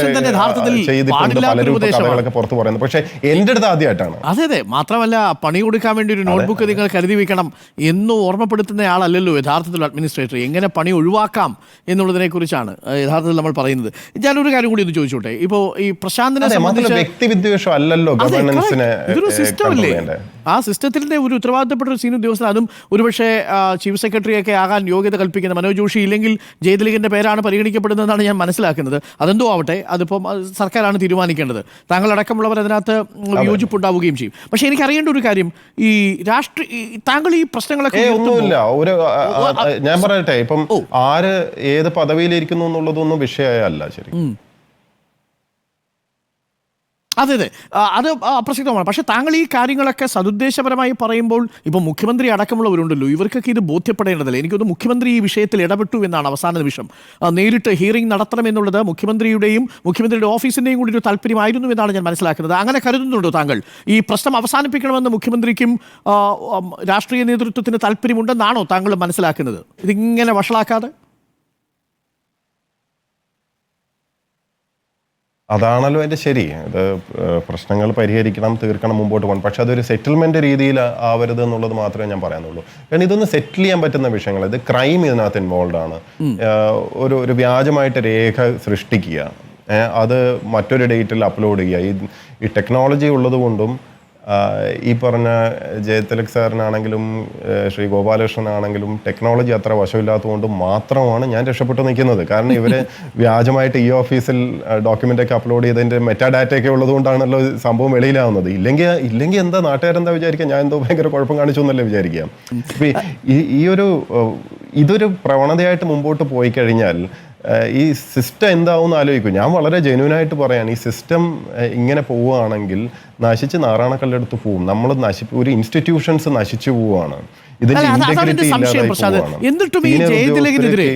ചെയ്തിട്ടുണ്ട്, പലരും കഥകളൊക്കെ പുറത്ത് പറയുന്നു. പക്ഷെ എൻ്റെ അടുത്ത് ആദ്യമായിട്ടാണ്. അതെ, മാത്രമല്ല പണി കൊടുക്കാൻ വേണ്ടി ഒരു നോട്ട്ബുക്ക് നിങ്ങൾ കരുതി വെക്കണം എന്ന് ഓർമ്മപ്പെടുത്തുന്ന ആളല്ലല്ലോ യഥാർത്ഥത്തിൽ അഡ്മിനിസ്ട്രേറ്റർ. എങ്ങനെ പണി ഒഴിവാക്കാം എന്നുള്ളതിനെ കുറിച്ചാണ് യഥാർത്ഥത്തിൽ നമ്മൾ പറയുന്നത്. ഞാനൊരു കാര്യം കൂടി ഒന്ന് ചോദിച്ചോട്ടെ. ഇപ്പോൾ ഈ പ്രശാന്തിനെ സംബന്ധിച്ച് വ്യക്തിവിദ്വേഷം അല്ലല്ലോ ഗവർണൻസിനെ, ഇതൊരു സിസ്റ്റം അല്ലേ? ആ സിസ്റ്റത്തിന്റെ ഒരു ഉത്തരവാദിത്തപ്പെട്ട ഒരു സീനിയർ ഉദ്യോഗസ്ഥൻ, അതും ഒരുപക്ഷെ ചീഫ് സെക്രട്ടറി ഒക്കെ ആകാൻ യോഗ്യത കൽപ്പിക്കുന്ന മനോജ് ജോഷി ഇല്ലെങ്കിൽ ജയതിലകിന്റെ പേരാണ് പരിഗണിക്കപ്പെടുന്നതെന്നാണ് ഞാൻ മനസ്സിലാക്കുന്നത്. അതെന്തോ ആവട്ടെ, അതിപ്പം സർക്കാരാണ് തീരുമാനിക്കേണ്ടത്. താങ്കളടക്കമുള്ളവർ അതിനകത്ത് വിയോജിപ്പുണ്ടാവുകയും ചെയ്യും. പക്ഷെ എനിക്കറിയേണ്ട ഒരു കാര്യം, ഈ താങ്കൾ ഈ പ്രശ്നങ്ങളൊക്കെ ഒന്നുമില്ല. ഞാൻ പറയട്ടെ, ഇപ്പം ആര് ഏത് പദവിയിലിരിക്കുന്നു എന്നുള്ളതൊന്നും വിഷയമല്ല. ശരി, അതെ, അത് അപ്രസക്തമാണ്. പക്ഷേ താങ്കൾ ഈ കാര്യങ്ങളൊക്കെ സതുദ്ദേശപരമായി പറയുമ്പോൾ ഇപ്പോൾ മുഖ്യമന്ത്രി അടക്കമുള്ളവരുണ്ടല്ലോ, ഇവർക്കൊക്കെ ഇത് ബോധ്യപ്പെടേണ്ടതല്ലേ? എനിക്കൊന്ന് മുഖ്യമന്ത്രി ഈ വിഷയത്തിൽ ഇടപെട്ടു എന്നാണ് അവസാന നിമിഷം. നേരിട്ട് ഹിയറിംഗ് നടത്തണമെന്നുള്ളത് മുഖ്യമന്ത്രിയുടെ ഓഫീസിൻ്റെയും കൂടി ഒരു താല്പര്യമായിരുന്നു എന്നാണ് ഞാൻ മനസ്സിലാക്കുന്നത്. അങ്ങനെ കരുതുന്നുണ്ടോ താങ്കൾ? ഈ പ്രശ്നം അവസാനിപ്പിക്കണമെന്ന് മുഖ്യമന്ത്രിക്കും രാഷ്ട്രീയ നേതൃത്വത്തിന് താല്പര്യമുണ്ടെന്നാണോ താങ്കൾ മനസ്സിലാക്കുന്നത്? ഇതിങ്ങനെ വഷളാക്കാതെ അതാണല്ലോ എൻ്റെ ശരി. ഇത് പ്രശ്നങ്ങൾ പരിഹരിക്കണം, തീർക്കണം, മുമ്പോട്ട് പോകണം. പക്ഷെ അതൊരു സെറ്റിൽമെന്റ് രീതിയിൽ ആവരുത് എന്നുള്ളത് മാത്രമേ ഞാൻ പറയാനുള്ളൂ. കാരണം ഇതൊന്നും സെറ്റിൽ ചെയ്യാൻ പറ്റുന്ന വിഷയങ്ങൾ, ഇത് ക്രൈം ഇതിനകത്ത് ഇൻവോൾവ് ആണ്. ഒരു വ്യാജമായിട്ട് രേഖ സൃഷ്ടിക്കുക, അത് മറ്റൊരു ഡേറ്റിൽ അപ്ലോഡ് ചെയ്യുക. ഈ ടെക്നോളജി ഉള്ളത് കൊണ്ടും ഈ പറഞ്ഞ ജയതിലക് സാറിനാണെങ്കിലും ശ്രീ ഗോപാലകൃഷ്ണനാണെങ്കിലും ടെക്നോളജി അത്ര വശമില്ലാത്തതുകൊണ്ട് മാത്രമാണ് ഞാൻ രക്ഷപ്പെട്ടു നിൽക്കുന്നത്. കാരണം ഇവര് വ്യാജമായിട്ട് ഈ ഓഫീസിൽ ഡോക്യുമെൻ്റൊക്കെ അപ്ലോഡ് ചെയ്തതിൻ്റെ മെറ്റാ ഡാറ്റയൊക്കെ ഉള്ളത് കൊണ്ടാണല്ലോ സംഭവം വെളിയിലാവുന്നത്. ഇല്ലെങ്കിൽ എന്താ നാട്ടുകാരെന്താ വിചാരിക്കുക, ഞാൻ എന്തോ ഭയങ്കര കുഴപ്പം കാണിച്ചു എന്നല്ലേ വിചാരിക്കുക. ഇതൊരു പ്രവണതയായിട്ട് മുമ്പോട്ട് പോയി കഴിഞ്ഞാൽ ഈ സിസ്റ്റം എന്താവും ആലോചിക്കും. ഞാൻ വളരെ ജെന്യൂനായിട്ട് പറയാണ്, ഈ സിസ്റ്റം ഇങ്ങനെ പോവുകയാണെങ്കിൽ നശിച്ച് നാറാണക്കല്ലെടുത്ത് പോവും. നമ്മൾ ഒരു ഇൻസ്റ്റിറ്റ്യൂഷൻസ് നശിച്ചു പോവുകയാണ്. എന്നിട്ടും ഈ ജയതിലകിനെതിരെ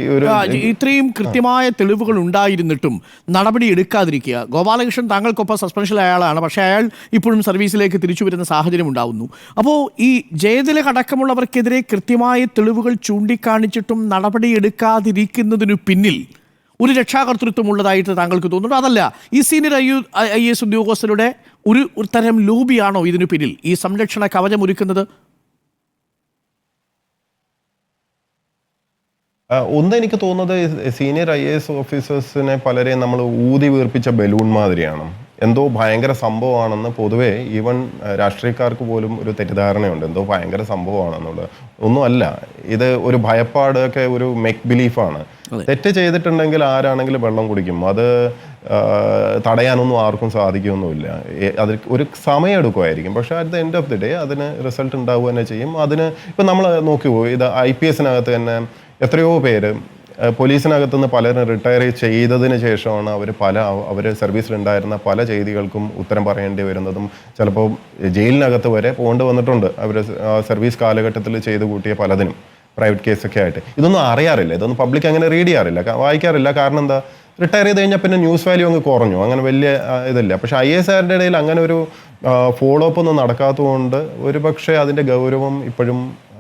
ഇത്രയും കൃത്യമായ തെളിവുകൾ ഉണ്ടായിരുന്നിട്ടും നടപടി എടുക്കാതിരിക്കുക. ഗോപാലകൃഷ്ണൻ താങ്കൾക്കൊപ്പം സസ്പെൻഷനിൽ ആളാണ്, പക്ഷേ അയാൾ ഇപ്പോഴും സർവീസിലേക്ക് തിരിച്ചു വരുന്ന സാഹചര്യം ഉണ്ടാവുന്നു. അപ്പോൾ ഈ ജയതിലക് അടക്കമുള്ളവർക്കെതിരെ കൃത്യമായ തെളിവുകൾ ചൂണ്ടിക്കാണിച്ചിട്ടും നടപടി എടുക്കാതിരിക്കുന്നതിനു പിന്നിൽ ഒരു രക്ഷാകർതൃത്വം ഉള്ളതായിട്ട് താങ്കൾക്ക് തോന്നുന്നു? അതല്ല, ഈ സീനിയർ IAS ഉദ്യോഗസ്ഥരുടെ ഒരു തരം ലോബിയാണോ ഇതിനു പിന്നിൽ ഈ സംരക്ഷണ കവചം ഒരുക്കുന്നത്? എനിക്ക് തോന്നുന്നത് സീനിയർ IAS ഓഫീസേഴ്സിനെ പലരെയും നമ്മൾ ഊതി വീർപ്പിച്ച ബലൂൺ മാതിരിയാണ്. എന്തോ ഭയങ്കര സംഭവമാണെന്ന് പൊതുവേ ഈവൻ രാഷ്ട്രീയക്കാർക്ക് പോലും ഒരു തെറ്റിദ്ധാരണയുണ്ട്, എന്തോ ഭയങ്കര സംഭവമാണെന്നുള്ളത്. ഒന്നുമല്ല, ഇത് ഒരു ഭയപ്പാടൊക്കെ ഒരു മെക്ക് ബിലീഫാണ്. തെറ്റ് ചെയ്തിട്ടുണ്ടെങ്കിൽ ആരാണെങ്കിലും വെള്ളം കുടിക്കും. അത് തടയാനൊന്നും ആർക്കും സാധിക്കുകയൊന്നുമില്ല. അത് ഒരു സമയം എടുക്കുമായിരിക്കും, പക്ഷെ at the end of the day അതിന് റിസൾട്ട് ഉണ്ടാവുക തന്നെ ചെയ്യും. അതിന് ഇപ്പം നമ്മൾ നോക്കിപ്പോ, ഇത് IPSനകത്ത് തന്നെ എത്രയോ പേര്, പോലീസിനകത്തുനിന്ന് പലരും റിട്ടയർ ചെയ്തതിന് ശേഷമാണ് അവർ സർവീസിലുണ്ടായിരുന്ന പല ചെയ്തികൾക്കും ഉത്തരം പറയേണ്ടി വരുന്നതും ചിലപ്പോൾ ജയിലിനകത്ത് വരെ പോകേണ്ടി വന്നിട്ടുണ്ട്. അവർ സർവീസ് കാലഘട്ടത്തിൽ ചെയ്തു കൂട്ടിയ പലതിനും പ്രൈവറ്റ് കേസൊക്കെ ആയിട്ട്. ഇതൊന്നും അറിയാറില്ല, ഇതൊന്നും പബ്ലിക് അങ്ങനെ റീഡ് ചെയ്യാറില്ല, വായിക്കാറില്ല. കാരണം എന്താ, റിട്ടയർ ചെയ്ത് കഴിഞ്ഞാൽ പിന്നെ ന്യൂസ് വാല്യൂ അങ്ങ് കുറഞ്ഞു, അങ്ങനെ വലിയ ഇതില്ല. പക്ഷേ IASകാരുടെ ഇടയിൽ അങ്ങനെ ഒരു ഫോളോ അപ്പ് ഒന്നും നടക്കാത്തതുകൊണ്ട് ഒരു പക്ഷേ അതിൻ്റെ ഗൗരവം ഇപ്പോഴും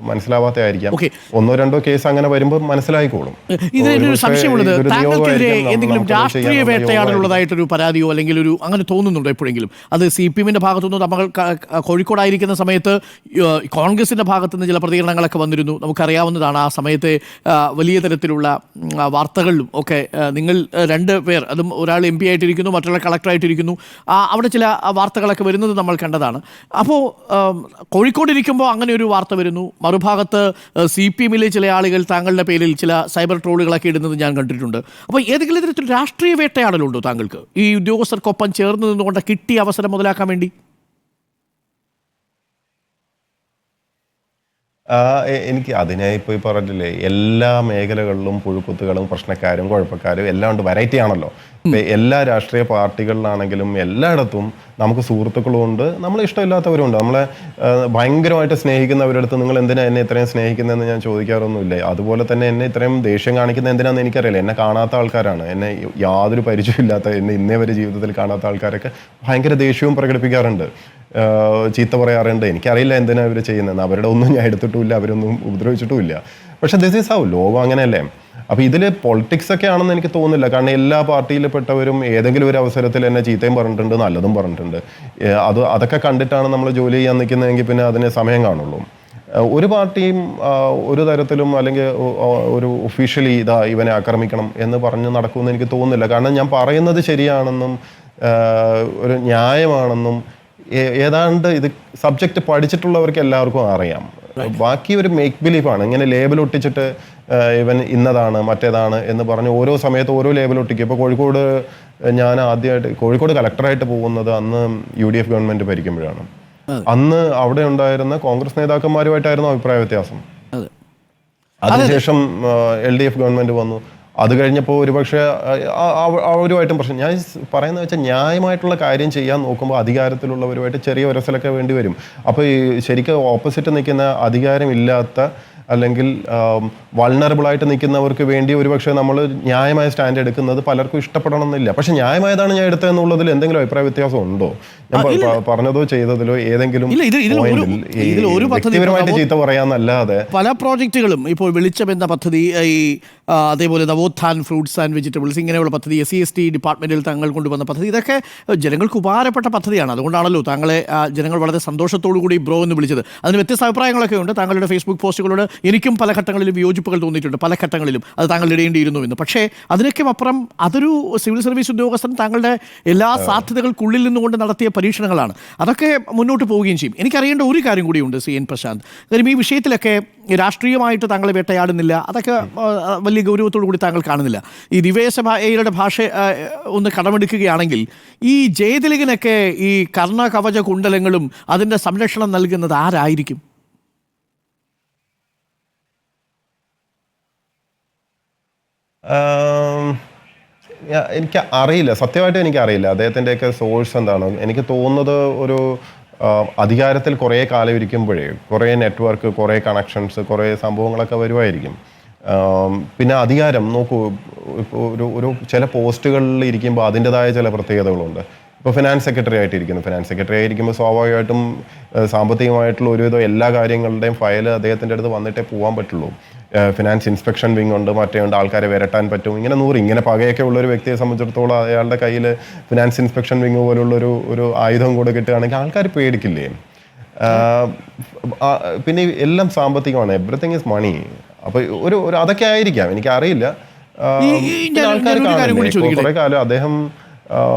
മനസ്സിലാവാത്തതായിരിക്കാം. ഒന്നോ രണ്ടോ കേസ് അങ്ങനെ വരുമ്പോൾ മനസ്സിലായിക്കോളും. ഇതിനൊരു സംശയമുള്ളത്, താങ്കൾക്കെതിരെ എന്തെങ്കിലും രാഷ്ട്രീയ വേട്ടയാടലുള്ളതായിട്ടൊരു പരാതിയോ അല്ലെങ്കിൽ ഒരു അങ്ങനെ തോന്നുന്നുണ്ടോ എപ്പോഴെങ്കിലും? അത് CPMന്റെ ഭാഗത്തുനിന്ന് നമ്മൾ കോഴിക്കോടായിരിക്കുന്ന സമയത്ത് കോൺഗ്രസിന്റെ ഭാഗത്തുനിന്ന് ചില പ്രതികരണങ്ങളൊക്കെ വന്നിരുന്നു, നമുക്കറിയാവുന്നതാണ്. ആ സമയത്തെ വലിയ തരത്തിലുള്ള വാർത്തകളിലും ഒക്കെ നിങ്ങൾ രണ്ട് പേർ, അതും ഒരാൾ MP ആയിട്ടിരിക്കുന്നു, മറ്റൊരാൾ കളക്ടറായിട്ടിരിക്കുന്നു, അവിടെ ചില വാർത്തകളൊക്കെ വരുന്നത് നമ്മൾ കണ്ടതാണ്. അപ്പോൾ കോഴിക്കോടിരിക്കുമ്പോൾ അങ്ങനെ ഒരു വാർത്ത വരുന്നു, മറുഭാഗത്ത് CPMലെ ചില ആളുകൾ താങ്കളുടെ പേരിൽ ചില സൈബർ ട്രോളുകളൊക്കെ ഇടുന്നത് ഞാൻ കണ്ടിട്ടുണ്ട്. അപ്പോൾ ഏതെങ്കിലും തരത്തിൽ രാഷ്ട്രീയ വേട്ടയാടലുണ്ടോ താങ്കൾക്ക് ഈ ഉദ്യോഗസ്ഥർക്കൊപ്പം ചേർന്ന് നിന്നുകൊണ്ട് കിട്ടിയ അവസരം മുതലാക്കാൻ വേണ്ടി? എനിക്ക് അതിനായി പോയി പറഞ്ഞില്ലേ, എല്ലാ മേഖലകളിലും പുഴുക്കുത്തുകളും പ്രശ്നക്കാരും കുഴപ്പക്കാരും എല്ലാം ഉണ്ട്. വെറൈറ്റി ആണല്ലോ. എല്ലാ രാഷ്ട്രീയ പാർട്ടികളിലാണെങ്കിലും എല്ലായിടത്തും നമുക്ക് സുഹൃത്തുക്കളും ഉണ്ട്, നമ്മളെ ഇഷ്ടമില്ലാത്തവരുണ്ട്. നമ്മളെ ഭയങ്കരമായിട്ട് സ്നേഹിക്കുന്നവരടുത്ത് നിങ്ങൾ എന്തിനാ എന്നെ ഇത്രയും സ്നേഹിക്കുന്നതെന്ന് ഞാൻ ചോദിക്കാറൊന്നുമില്ല. അതുപോലെ തന്നെ എന്നെ ഇത്രയും ദേഷ്യം കാണിക്കുന്നത് എന്തിനാണെന്ന് എനിക്കറിയില്ല. എന്നെ കാണാത്ത ആൾക്കാരാണ്, എന്നെ യാതൊരു പരിചയമില്ലാത്ത, എന്നെ ഇന്നേ വരെ ജീവിതത്തിൽ കാണാത്ത ആൾക്കാരൊക്കെ ഭയങ്കര ദേഷ്യവും പ്രകടിപ്പിക്കാറുണ്ട്, ചീത്ത പറയാറുണ്ട്. എനിക്കറിയില്ല എന്തിനാ ഇവർ ചെയ്യുന്നതെന്ന്. അവരുടെ ഒന്നും ഞാൻ എടുത്തിട്ടുമില്ല, അവരൊന്നും ഉപദ്രവിച്ചിട്ടുമില്ല. പക്ഷെ ദിസ് ഈസ് ഹൗ, ലോകം അങ്ങനെയല്ലേ. അപ്പോൾ ഇതിൽ പൊളിറ്റിക്സ് ഒക്കെ ആണെന്ന് എനിക്ക് തോന്നുന്നില്ല. കാരണം എല്ലാ പാർട്ടിയിൽപ്പെട്ടവരും ഏതെങ്കിലും ഒരു അവസരത്തിൽ എന്നെ ചീത്തയും പറഞ്ഞിട്ടുണ്ട്, നല്ലതും പറഞ്ഞിട്ടുണ്ട്. അതൊക്കെ കണ്ടിട്ടാണ് നമ്മൾ ജോലി ചെയ്യാൻ നിൽക്കുന്നതെങ്കിൽ പിന്നെ അതിന് സമയം കാണുള്ളൂ. ഒരു പാർട്ടിയും ഒരു തരത്തിലും അല്ലെങ്കിൽ ഒരു ഒഫീഷ്യലി ഇവനെ ആക്രമിക്കണം എന്ന് പറഞ്ഞ് നടക്കുമെന്ന് എനിക്ക് തോന്നുന്നില്ല. കാരണം ഞാൻ പറയുന്നത് ശരിയാണെന്നും ഒരു ന്യായമാണെന്നും ഏതാണ്ട് ഇത് സബ്ജക്റ്റ് പഠിച്ചിട്ടുള്ളവർക്ക് എല്ലാവർക്കും അറിയാം. ബാക്കി ഒരു മേക്ക് ബിലീഫാണ്. ഇങ്ങനെ ലേബൽ ഒട്ടിച്ചിട്ട് ഇവൻ ഇന്നതാണ് മറ്റേതാണ് എന്ന് പറഞ്ഞ് ഓരോ സമയത്ത് ഓരോ ലേബൽ ഒട്ടിക്കും. ഇപ്പോൾ കോഴിക്കോട് ഞാൻ ആദ്യമായിട്ട് കോഴിക്കോട് കളക്ടറായിട്ട് പോകുന്നത് അന്ന് UDF ഗവൺമെൻറ് ഭരിക്കുമ്പോഴാണ്. അന്ന് അവിടെ ഉണ്ടായിരുന്ന കോൺഗ്രസ് നേതാക്കന്മാരുമായിട്ടായിരുന്നു അഭിപ്രായ വ്യത്യാസം. അതിനുശേഷം LDF ഗവൺമെൻറ് വന്നു. അത് കഴിഞ്ഞപ്പോൾ ഒരുപക്ഷെ അവരുമായിട്ടും പ്രശ്നം. ഞാൻ പറയുന്നത് വെച്ചാൽ ന്യായമായിട്ടുള്ള കാര്യം ചെയ്യാൻ നോക്കുമ്പോൾ അധികാരത്തിലുള്ളവരുമായിട്ട് ചെറിയ ഉരസലൊക്കെ വേണ്ടി വരും. അപ്പോൾ ഈ ശരിക്കും ഓപ്പോസിറ്റ് നിൽക്കുന്ന അധികാരമില്ലാത്ത അല്ലെങ്കിൽ വൾണറബിളായിട്ട് നിൽക്കുന്നവർക്ക് വേണ്ടി ഒരുപക്ഷെ നമ്മൾ ന്യായമായ സ്റ്റാൻഡ് എടുക്കുന്നത് പലർക്കും ഇഷ്ടപ്പെടണമെന്നില്ല. പക്ഷെ ന്യായമായതാണ് ഞാൻ എടുത്തതെന്നുള്ളതിൽ എന്തെങ്കിലും അഭിപ്രായ വ്യത്യാസം ഉണ്ടോ? ഞാൻ പറഞ്ഞതോ ചെയ്തതിലോ ഏതെങ്കിലും വ്യക്തിപരമായിട്ട് ചീത്ത പറയാന്നല്ലാതെ പല പ്രോജക്റ്റുകളും ഇപ്പോൾ വെളിച്ചം എന്ന പദ്ധതി, ഈ അതേപോലെ നവോത്ഥാൻ ഫ്രൂട്ട്സ് ആൻഡ് വെജിറ്റബിൾസ്, ഇങ്ങനെയുള്ള പദ്ധതി, SC/ST ഡിപ്പാർട്ട്മെൻറ്റിൽ താങ്കൾ കൊണ്ടുവന്ന പദ്ധതി, ഇതൊക്കെ ജനങ്ങൾക്ക് ഉപകാരപ്പെട്ട പദ്ധതിയാണ്. അതുകൊണ്ടാണല്ലോ താങ്കളെ ജനങ്ങൾ വളരെ സന്തോഷത്തോടു കൂടി ബ്രോ എന്ന് വിളിച്ചത്. അതിന് വ്യത്യസ്ത അഭിപ്രായങ്ങളൊക്കെ ഉണ്ട്. താങ്കളുടെ ഫേസ്ബുക്ക് പോസ്റ്റുകളോട് എനിക്കും പല ഘട്ടങ്ങളിലും വിയോജിപ്പുകൾ തോന്നിയിട്ടുണ്ട്, പല ഘട്ടങ്ങളിലും അത് താങ്കൾ ഇടേണ്ടിയിരുന്നു എന്ന്. പക്ഷേ അതിനൊക്കെ അപ്പുറം അതൊരു സിവിൽ സർവീസ് ഉദ്യോഗസ്ഥൻ താങ്കളുടെ എല്ലാ സാധ്യതകൾക്കുള്ളിൽ നിന്നുകൊണ്ട് നടത്തിയ പരീക്ഷണങ്ങളാണ്. അതൊക്കെ മുന്നോട്ട് പോവുകയും ചെയ്യും. എനിക്കറിയേണ്ട ഒരു കാര്യം കൂടിയുണ്ട് CN പ്രശാന്ത്. കാര്യം ഈ വിഷയത്തിലൊക്കെ രാഷ്ട്രീയമായിട്ട് താങ്കളെ വേട്ടയാടുന്നില്ല, അതൊക്കെ വലിയ ഗൗരവത്തോടു കൂടി താങ്കൾ കാണുന്നില്ല. ഈ ദിവ്യസഭയുടെ ഭാഷ ഒന്ന് കടമെടുക്കുകയാണെങ്കിൽ ഈ ജയതിലകനൊക്കെ ഈ കർണകവച കുണ്ടലങ്ങളും അതിൻ്റെ സംരക്ഷണം നൽകുന്നത് ആരായിരിക്കും? എനിക്ക് അറിയില്ല, സത്യമായിട്ട് എനിക്കറിയില്ല അദ്ദേഹത്തിൻ്റെയൊക്കെ സോഴ്സ് എന്താണ്. എനിക്ക് തോന്നുന്നത് ഒരു അധികാരത്തിൽ കുറേ കാലം ഇരിക്കുമ്പോഴേ കുറേ നെറ്റ്വർക്ക്, കുറേ കണക്ഷൻസ്, കുറേ സംഭവങ്ങളൊക്കെ വരുമായിരിക്കും. പിന്നെ അധികാരം നോക്കൂ, ഒരു ചില പോസ്റ്റുകളിൽ ഇരിക്കുമ്പോൾ അതിൻ്റെതായ ചില പ്രത്യേകതകളുണ്ട്. ഇപ്പോൾ ഫിനാൻസ് സെക്രട്ടറി ആയിട്ടിരിക്കുന്നു. ഫിനാൻസ് സെക്രട്ടറി ആയിരിക്കുമ്പോൾ സ്വാഭാവികമായിട്ടും സാമ്പത്തികമായിട്ടുള്ള ഒരുവിധം എല്ലാ കാര്യങ്ങളുടെയും ഫയൽ അദ്ദേഹത്തിൻ്റെ അടുത്ത് വന്നിട്ടേ പോകാൻ പറ്റുള്ളൂ. ഫിനാൻസ് ഇൻസ്പെക്ഷൻ വിങ് ഉണ്ട്, മറ്റേ ഉണ്ട്, ആൾക്കാരെ വിരട്ടാൻ പറ്റും. ഇങ്ങനെ പകയൊക്കെ ഉള്ളൊരു വ്യക്തിയെ സംബന്ധിച്ചിടത്തോളം അയാളുടെ കയ്യിൽ ഫിനാൻസ് ഇൻസ്പെക്ഷൻ വിങ് പോലുള്ളൊരു ആയുധം കൂടെ കിട്ടുകയാണെങ്കിൽ ആൾക്കാർ പേടിക്കില്ലേ? പിന്നെ എല്ലാം സാമ്പത്തികമാണ്, എവറിത്തിങ് ഈസ് മണി. അപ്പോൾ ഒരു അതൊക്കെ ആയിരിക്കാം, എനിക്കറിയില്ല. ആൾക്കാർ കാണുന്നില്ലേ കുറേ കാലം അദ്ദേഹം.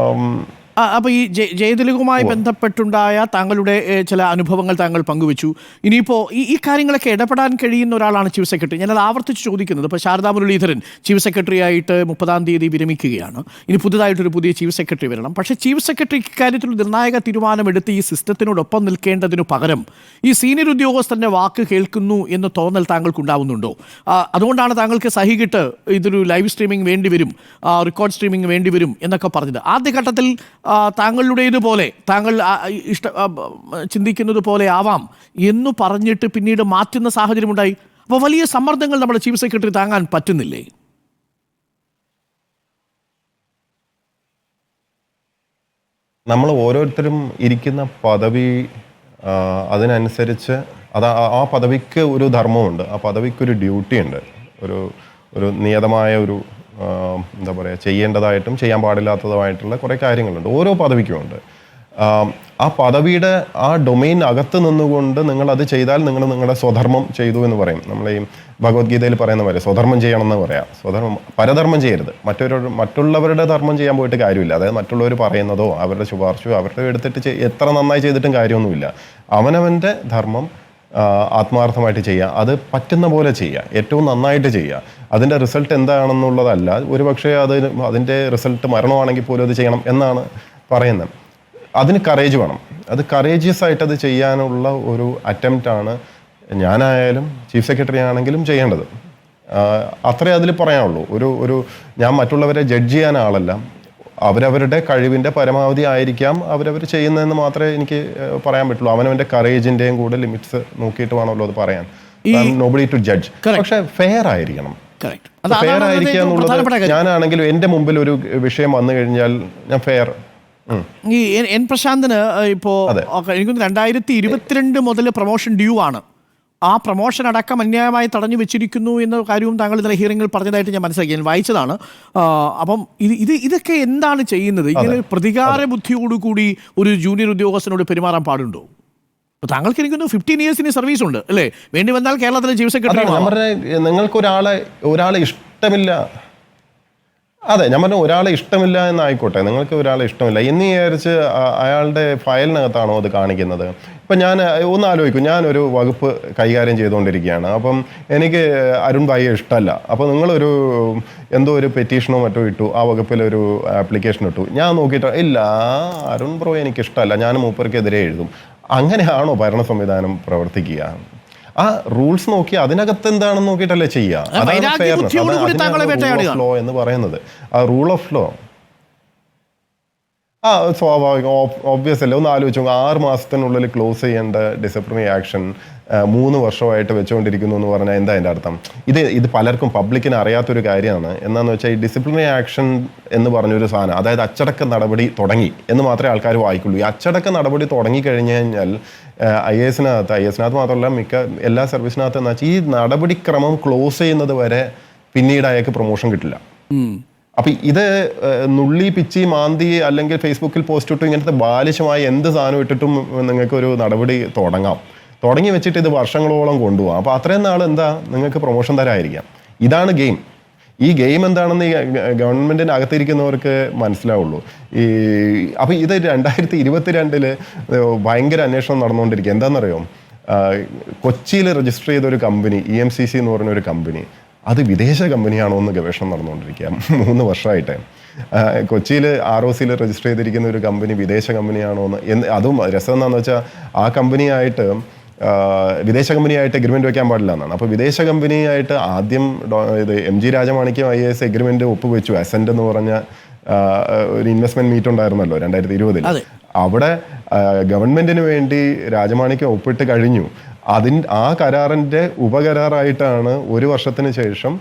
അപ്പോൾ ഈ ജയതിലകുമായി ബന്ധപ്പെട്ടുണ്ടായ താങ്കളുടെ ചില അനുഭവങ്ങൾ താങ്കൾ പങ്കുവച്ചു. ഇനിയിപ്പോൾ ഈ കാര്യങ്ങളൊക്കെ ഇടപെടാൻ കഴിയുന്ന ഒരാളാണ് ചീഫ് സെക്രട്ടറി. ഞാനത് ആവർത്തിച്ച് ചോദിക്കുന്നത്, ഇപ്പോൾ ശാരദാ മുരളീധരൻ ചീഫ് സെക്രട്ടറി ആയിട്ട് 30-ാം തീയതി വിരമിക്കുകയാണ്. ഇനി പുതുതായിട്ടൊരു പുതിയ ചീഫ് സെക്രട്ടറി വരണം. പക്ഷേ ചീഫ് സെക്രട്ടറി ഇക്കാര്യത്തിൽ നിർണായക തീരുമാനമെടുത്ത് ഈ സിസ്റ്റത്തിനോടൊപ്പം നിൽക്കേണ്ടതിനു പകരം ഈ സീനിയർ ഉദ്യോഗസ്ഥൻ്റെ വാക്ക് കേൾക്കുന്നു എന്ന് തോന്നൽ താങ്കൾക്കുണ്ടാവുന്നുണ്ടോ? അതുകൊണ്ടാണ് താങ്കൾക്ക് സഹികിട്ട് ഇതൊരു ലൈവ് സ്ട്രീമിംഗ് വേണ്ടി വരും, റെക്കോർഡ് സ്ട്രീമിംഗ് വേണ്ടി വരും എന്നൊക്കെ പറഞ്ഞത്. ആദ്യഘട്ടത്തിൽ താങ്കളുടേതുപോലെ താങ്കൾ ചിന്തിക്കുന്നത് പോലെ ആവാം എന്ന് പറഞ്ഞിട്ട് പിന്നീട് മാറ്റുന്ന സാഹചര്യമുണ്ടായി. അപ്പോൾ വലിയ സമ്മർദ്ദങ്ങൾ നമ്മുടെ ചീഫ് സെക്രട്ടറി താങ്ങാൻ പറ്റുന്നില്ലേ? നമ്മൾ ഓരോരുത്തരും ഇരിക്കുന്ന പദവി അതിനനുസരിച്ച് ആ പദവിക്ക് ഒരു ധർമ്മമുണ്ട്, ആ പദവിക്കൊരു ഡ്യൂട്ടി ഉണ്ട്, ഒരു നിയതമായ എന്താ പറയുക, ചെയ്യേണ്ടതായിട്ടും ചെയ്യാൻ പാടില്ലാത്തതുമായിട്ടുള്ള കുറേ കാര്യങ്ങളുണ്ട്, ഓരോ പദവിക്കുമുണ്ട്. ആ പദവിയുടെ ആ ഡൊമെയിൻ അകത്ത് നിന്നുകൊണ്ട് നിങ്ങൾ അത് ചെയ്താൽ നിങ്ങൾ നിങ്ങളുടെ സ്വധർമ്മം ചെയ്തു എന്ന് പറയും. നമ്മൾ ഈ ഭഗവത്ഗീതയിൽ പറയുന്ന പോലെ സ്വധർമ്മം ചെയ്യണം എന്ന് പറയാം. പരധർമ്മം ചെയ്യരുത്, മറ്റുള്ളവരുടെ ധർമ്മം ചെയ്യാൻ പോയിട്ട് കാര്യമില്ല. അതായത് മറ്റുള്ളവർ പറയുന്നതോ അവരുടെ ശുപാർശയോ അവരുടെ എടുത്തിട്ട് എത്ര നന്നായി ചെയ്തിട്ടും കാര്യമൊന്നുമില്ല. അവനവൻ്റെ ധർമ്മം ആത്മാർത്ഥമായിട്ട് ചെയ്യുക, അത് പറ്റുന്ന പോലെ ചെയ്യുക, ഏറ്റവും നന്നായിട്ട് ചെയ്യുക. അതിൻ്റെ റിസൾട്ട് എന്താണെന്നുള്ളതല്ല, ഒരുപക്ഷെ അതിൻ്റെ റിസൾട്ട് മരണമാണെങ്കിൽ പോലും അത് ചെയ്യണം എന്നാണ് പറയുന്നത്. അതിന് കറേജ് വേണം. അത് കറേജിയസ് ആയിട്ട് അത് ചെയ്യാനുള്ള ഒരു അറ്റംപ്റ്റാണ് ഞാനായാലും ചീഫ് സെക്രട്ടറി ആണെങ്കിലും ചെയ്യേണ്ടത്. അത്രേ അതിൽ പറയാനുള്ളൂ. ഞാൻ മറ്റുള്ളവരെ ജഡ്ജ് ചെയ്യാൻ ആളല്ല. അവരവരുടെ കഴിവിൻ്റെ പരമാവധി ആയിരിക്കാം അവരവർ ചെയ്യുന്നതെന്ന് മാത്രമേ എനിക്ക് പറയാൻ പറ്റുള്ളൂ. അവനവൻ്റെ കറേജിൻ്റെയും കൂടെ ലിമിറ്റ്സ് നോക്കിയിട്ട് വേണമല്ലോ അത് പറയാൻ. Nobody to judge. പക്ഷെ ഫെയർ ആയിരിക്കണം. ഫെയർ ആയിരിക്കുക എന്നുള്ളത്, ഞാനാണെങ്കിലും എൻ്റെ മുമ്പിൽ ഒരു വിഷയം വന്നു കഴിഞ്ഞാൽ ഞാൻ ഫെയർ. ഈ എൻ പ്രശാന്തിന് ഇപ്പോൾ എനിക്കൊന്ന് 2022 മുതൽ പ്രൊമോഷൻ ഡ്യൂ ആണ്. ആ പ്രൊമോഷൻ അടക്കം അന്യായമായി തടഞ്ഞു വെച്ചിരിക്കുന്നു എന്ന കാര്യവും താങ്കൾ ഇന്നലെ ഹിയറിംഗിൽ പറഞ്ഞതായിട്ട് ഞാൻ മനസ്സിലാക്കി, ഞാൻ വായിച്ചതാണ്. അപ്പം ഇതൊക്കെ എന്താണ് ചെയ്യുന്നത്? ഇങ്ങനെ പ്രതികാര ബുദ്ധിയോടുകൂടി ഒരു ജൂനിയർ ഉദ്യോഗസ്ഥനോട് പെരുമാറാൻ പാടുണ്ടോ? താങ്കൾക്ക് എനിക്കൊന്ന് 15 years സർവീസ് ഉണ്ട് അല്ലേ? വേണ്ടി വന്നാൽ കേരളത്തിലെ ചീഫ് സെക്രട്ടറി. നിങ്ങൾക്ക് ഒരാളെ ഇഷ്ടമില്ല, അതെ ഞാൻ പറഞ്ഞ ഒരാളെ ഇഷ്ടമില്ല എന്നായിക്കോട്ടെ, നിങ്ങൾക്ക് ഒരാളെ ഇഷ്ടമില്ല എന്ന് വിചാരിച്ച് അയാളുടെ ഫയലിനകത്താണോ അത് കാണിക്കുന്നത്? ഇപ്പം ഞാൻ ഒന്ന് ആലോചിക്കും, ഞാനൊരു വകുപ്പ് കൈകാര്യം ചെയ്തുകൊണ്ടിരിക്കുകയാണ്. അപ്പം എനിക്ക് അരുൺ ഭായിയെ ഇഷ്ടമല്ല. അപ്പോൾ നിങ്ങളൊരു എന്തോ ഒരു പെറ്റീഷനോ മറ്റോ ഇട്ടു, ആ വകുപ്പിലൊരു ആപ്ലിക്കേഷൻ ഇട്ടു. ഞാൻ നോക്കിയിട്ട് ഇല്ല അരുൺ ബ്രോ എനിക്കിഷ്ടമല്ല, ഞാൻ മൂപ്പർക്കെതിരെ എഴുതും. അങ്ങനെയാണോ ഭരണ സംവിധാനം പ്രവർത്തിക്കുക? ആ റൂൾസ് നോക്കി അതിനകത്ത് എന്താണെന്ന് നോക്കിയിട്ടല്ലേ ചെയ്യുക. അതാണ് ഫെയർനെസ്, ലോ എന്ന് പറയുന്നത്. ആ റൂൾ ഓഫ് ലോ സ്വാഭാവികം, ഓബ്വിയസ് അല്ലേ? ഒന്ന് ആലോചിച്ചു, 6 മാസത്തിനുള്ളിൽ ക്ലോസ് ചെയ്യേണ്ട ഡിസിപ്ലിനറി ആക്ഷൻ 3 വർഷമായിട്ട് വെച്ചുകൊണ്ടിരിക്കുന്നു എന്ന് പറഞ്ഞാൽ എന്താ അതിൻ്റെ അർത്ഥം? ഇത് പലർക്കും പബ്ലിക്കിന് അറിയാത്തൊരു കാര്യമാണ്. എന്താണെന്ന് വെച്ചാൽ ഈ ഡിസിപ്ലിനറി ആക്ഷൻ എന്ന് പറഞ്ഞൊരു സാധനം, അതായത് അച്ചടക്ക നടപടി തുടങ്ങി എന്ന് മാത്രമേ ആൾക്കാർ വായിക്കുള്ളൂ. ഈ അച്ചടക്ക നടപടി തുടങ്ങിക്കഴിഞ്ഞ് കഴിഞ്ഞാൽ ഐ എസിനകത്ത് മാത്രമല്ല എല്ലാ സർവീസിനകത്ത് എന്ന് വെച്ചാൽ ഈ നടപടിക്രമം ക്ലോസ് ചെയ്യുന്നത് വരെ പിന്നീട് അയാൾക്ക് പ്രൊമോഷൻ കിട്ടില്ല. അപ്പൊ ഇത് നുള്ളി പിച്ചി മാന്തി അല്ലെങ്കിൽ ഫേസ്ബുക്കിൽ പോസ്റ്റ് ഇട്ടു ഇങ്ങനത്തെ ബാലിശമായ എന്ത് സാധനം ഇട്ടിട്ടും നിങ്ങൾക്ക് ഒരു നടപടി തുടങ്ങി വെച്ചിട്ട് ഇത് വർഷങ്ങളോളം കൊണ്ടുപോകാം. അപ്പോൾ അത്രയും നാൾ എന്താ നിങ്ങൾക്ക് പ്രൊമോഷൻ തരായിരിക്കാം. ഇതാണ് ഗെയിം. ഈ ഗെയിം എന്താണെന്ന് ഈ ഗവൺമെന്റിന് അകത്തിരിക്കുന്നവർക്ക് മനസ്സിലാവുള്ളൂ. അപ്പോൾ ഇത് 2022 ഭയങ്കര അന്വേഷണം നടന്നുകൊണ്ടിരിക്കുക. എന്താണെന്നറിയോ, കൊച്ചിയിൽ രജിസ്റ്റർ ചെയ്ത ഒരു കമ്പനി EMCC എന്ന് പറഞ്ഞൊരു കമ്പനി, അത് വിദേശ കമ്പനിയാണോ എന്ന് ഗവേഷണം നടന്നുകൊണ്ടിരിക്കുക 3 വർഷമായിട്ട്. കൊച്ചിയിൽ ROCയിൽ രജിസ്റ്റർ ചെയ്തിരിക്കുന്ന ഒരു കമ്പനി വിദേശ കമ്പനിയാണോ എന്ന്. അതും രസം എന്താണെന്ന് വെച്ചാൽ ആ കമ്പനിയായിട്ട് വിദേശ കമ്പനിയായിട്ട് എഗ്രിമെന്റ് വെക്കാൻ പാടില്ല എന്നാണ്. അപ്പോൾ വിദേശ കമ്പനിയായിട്ട് ആദ്യം ഇത് MG രാജമാണിക്യം IAS എഗ്രിമെന്റ് ഒപ്പുവെച്ചു. അസെന്റ് എന്ന് പറഞ്ഞ ഒരു ഇൻവെസ്റ്റ്മെന്റ് മീറ്റ് ഉണ്ടായിരുന്നല്ലോ 2020. അവിടെ ഗവൺമെന്റിന് വേണ്ടി രാജമാണിക്യം ഒപ്പിട്ട് കഴിഞ്ഞു. ആ കരാറിന്റെ ഉപകരാറായിട്ടാണ് 1 വർഷത്തിന് ശേഷം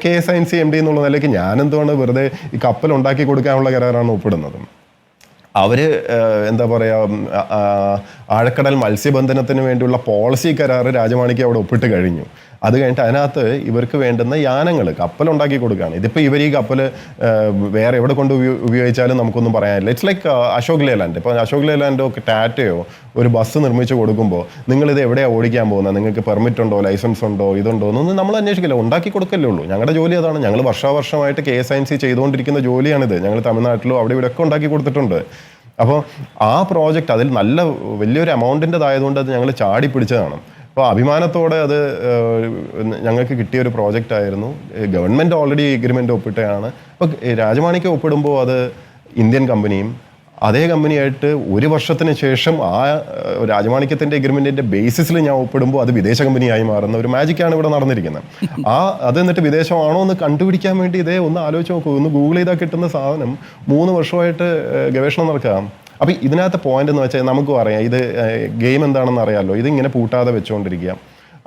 KSINC MD എന്നുള്ള നിലയ്ക്ക് ഞാനെന്തുകൊണ്ട് വെറുതെ ഈ കപ്പൽ ഉണ്ടാക്കി കൊടുക്കാനുള്ള കരാറാണ് ഒപ്പിടുന്നത്. അവര് എന്താ പറയാ, ആഴക്കടൽ മത്സ്യബന്ധനത്തിന് വേണ്ടിയുള്ള പോളിസി കരാറ് രാജമാണിക്യം അവിടെ ഒപ്പിട്ട് കഴിഞ്ഞു. അത് കഴിഞ്ഞിട്ട് അതിനകത്ത് ഇവർക്ക് വേണ്ടുന്ന യാനങ്ങൾ കപ്പലുണ്ടാക്കി കൊടുക്കുകയാണ്. ഇതിപ്പോൾ ഇവർ ഈ കപ്പൽ വേറെ എവിടെ കൊണ്ട് ഉപയോഗിച്ചാലും നമുക്കൊന്നും പറയാനില്ല. It's like Ashok Leyland. ഇപ്പോൾ അശോക് ലേലാൻഡോ ടാറ്റയോ ഒരു ബസ് നിർമ്മിച്ച് കൊടുക്കുമ്പോൾ നിങ്ങളിത് എവിടെയാണ് ഓടിക്കാൻ പോകുന്നത്, നിങ്ങൾക്ക് പെർമിറ്റ് ഉണ്ടോ, ലൈസൻസ് ഉണ്ടോ, ഇതുണ്ടോ എന്നൊന്നും നമ്മൾ അന്വേഷിക്കില്ല. ഉണ്ടാക്കി കൊടുക്കല്ലേ ഉള്ളൂ. ഞങ്ങളുടെ ജോലി അതാണ്. ഞങ്ങൾ വർഷാവർഷമായിട്ട് KSINC ചെയ്തുകൊണ്ടിരിക്കുന്ന ജോലിയാണിത്. ഞങ്ങൾ തമിഴ്നാട്ടിലും അവിടെ ഇവിടെയൊക്കെ ഉണ്ടാക്കി കൊടുത്തിട്ടുണ്ട്. അപ്പോൾ ആ പ്രോജക്റ്റ് അതിൽ നല്ല വലിയൊരു എമൗണ്ടിൻ്റെതായതുകൊണ്ട് അത് ഞങ്ങൾ ചാടി പിടിച്ചതാണ്. അപ്പോൾ അഭിമാനത്തോടെ അത് ഞങ്ങൾക്ക് കിട്ടിയൊരു പ്രോജക്റ്റ് ആയിരുന്നു. ഗവൺമെൻറ് ഓൾറെഡി എഗ്രിമെൻ്റ് ഒപ്പിട്ടതാണ്. അപ്പോൾ രാജമാണിക്യം ഒപ്പിടുമ്പോൾ അത് ഇന്ത്യൻ കമ്പനിയും അതേ കമ്പനിയായിട്ട് 1 വർഷത്തിന് ശേഷം ആ രാജമാണിക്യത്തിൻ്റെ എഗ്രിമെൻറ്റിൻ്റെ ബേസിസിൽ ഞാൻ ഒപ്പിടുമ്പോൾ അത് വിദേശ കമ്പനിയായി മാറുന്ന ഒരു മാജിക്കാണ് ഇവിടെ നടന്നിരിക്കുന്നത്. അത് എന്നിട്ട് വിദേശമാണോ എന്ന് കണ്ടുപിടിക്കാൻ വേണ്ടി ഇതേ ഒന്ന് ആലോചിച്ച് നോക്കൂ. ഒന്ന് ഗൂഗിൾ ചെയ്താൽ കിട്ടുന്ന സാധനം 3 വർഷമായിട്ട് ഗവേഷണം നടക്കാം. അപ്പോൾ ഇതിനകത്ത് പോയിന്റ് എന്ന് വെച്ചാൽ നമുക്കും അറിയാം ഇത് ഗെയിം എന്താണെന്ന് അറിയാമല്ലോ. ഇതിങ്ങനെ പൂട്ടാതെ വെച്ചുകൊണ്ടിരിക്കുക.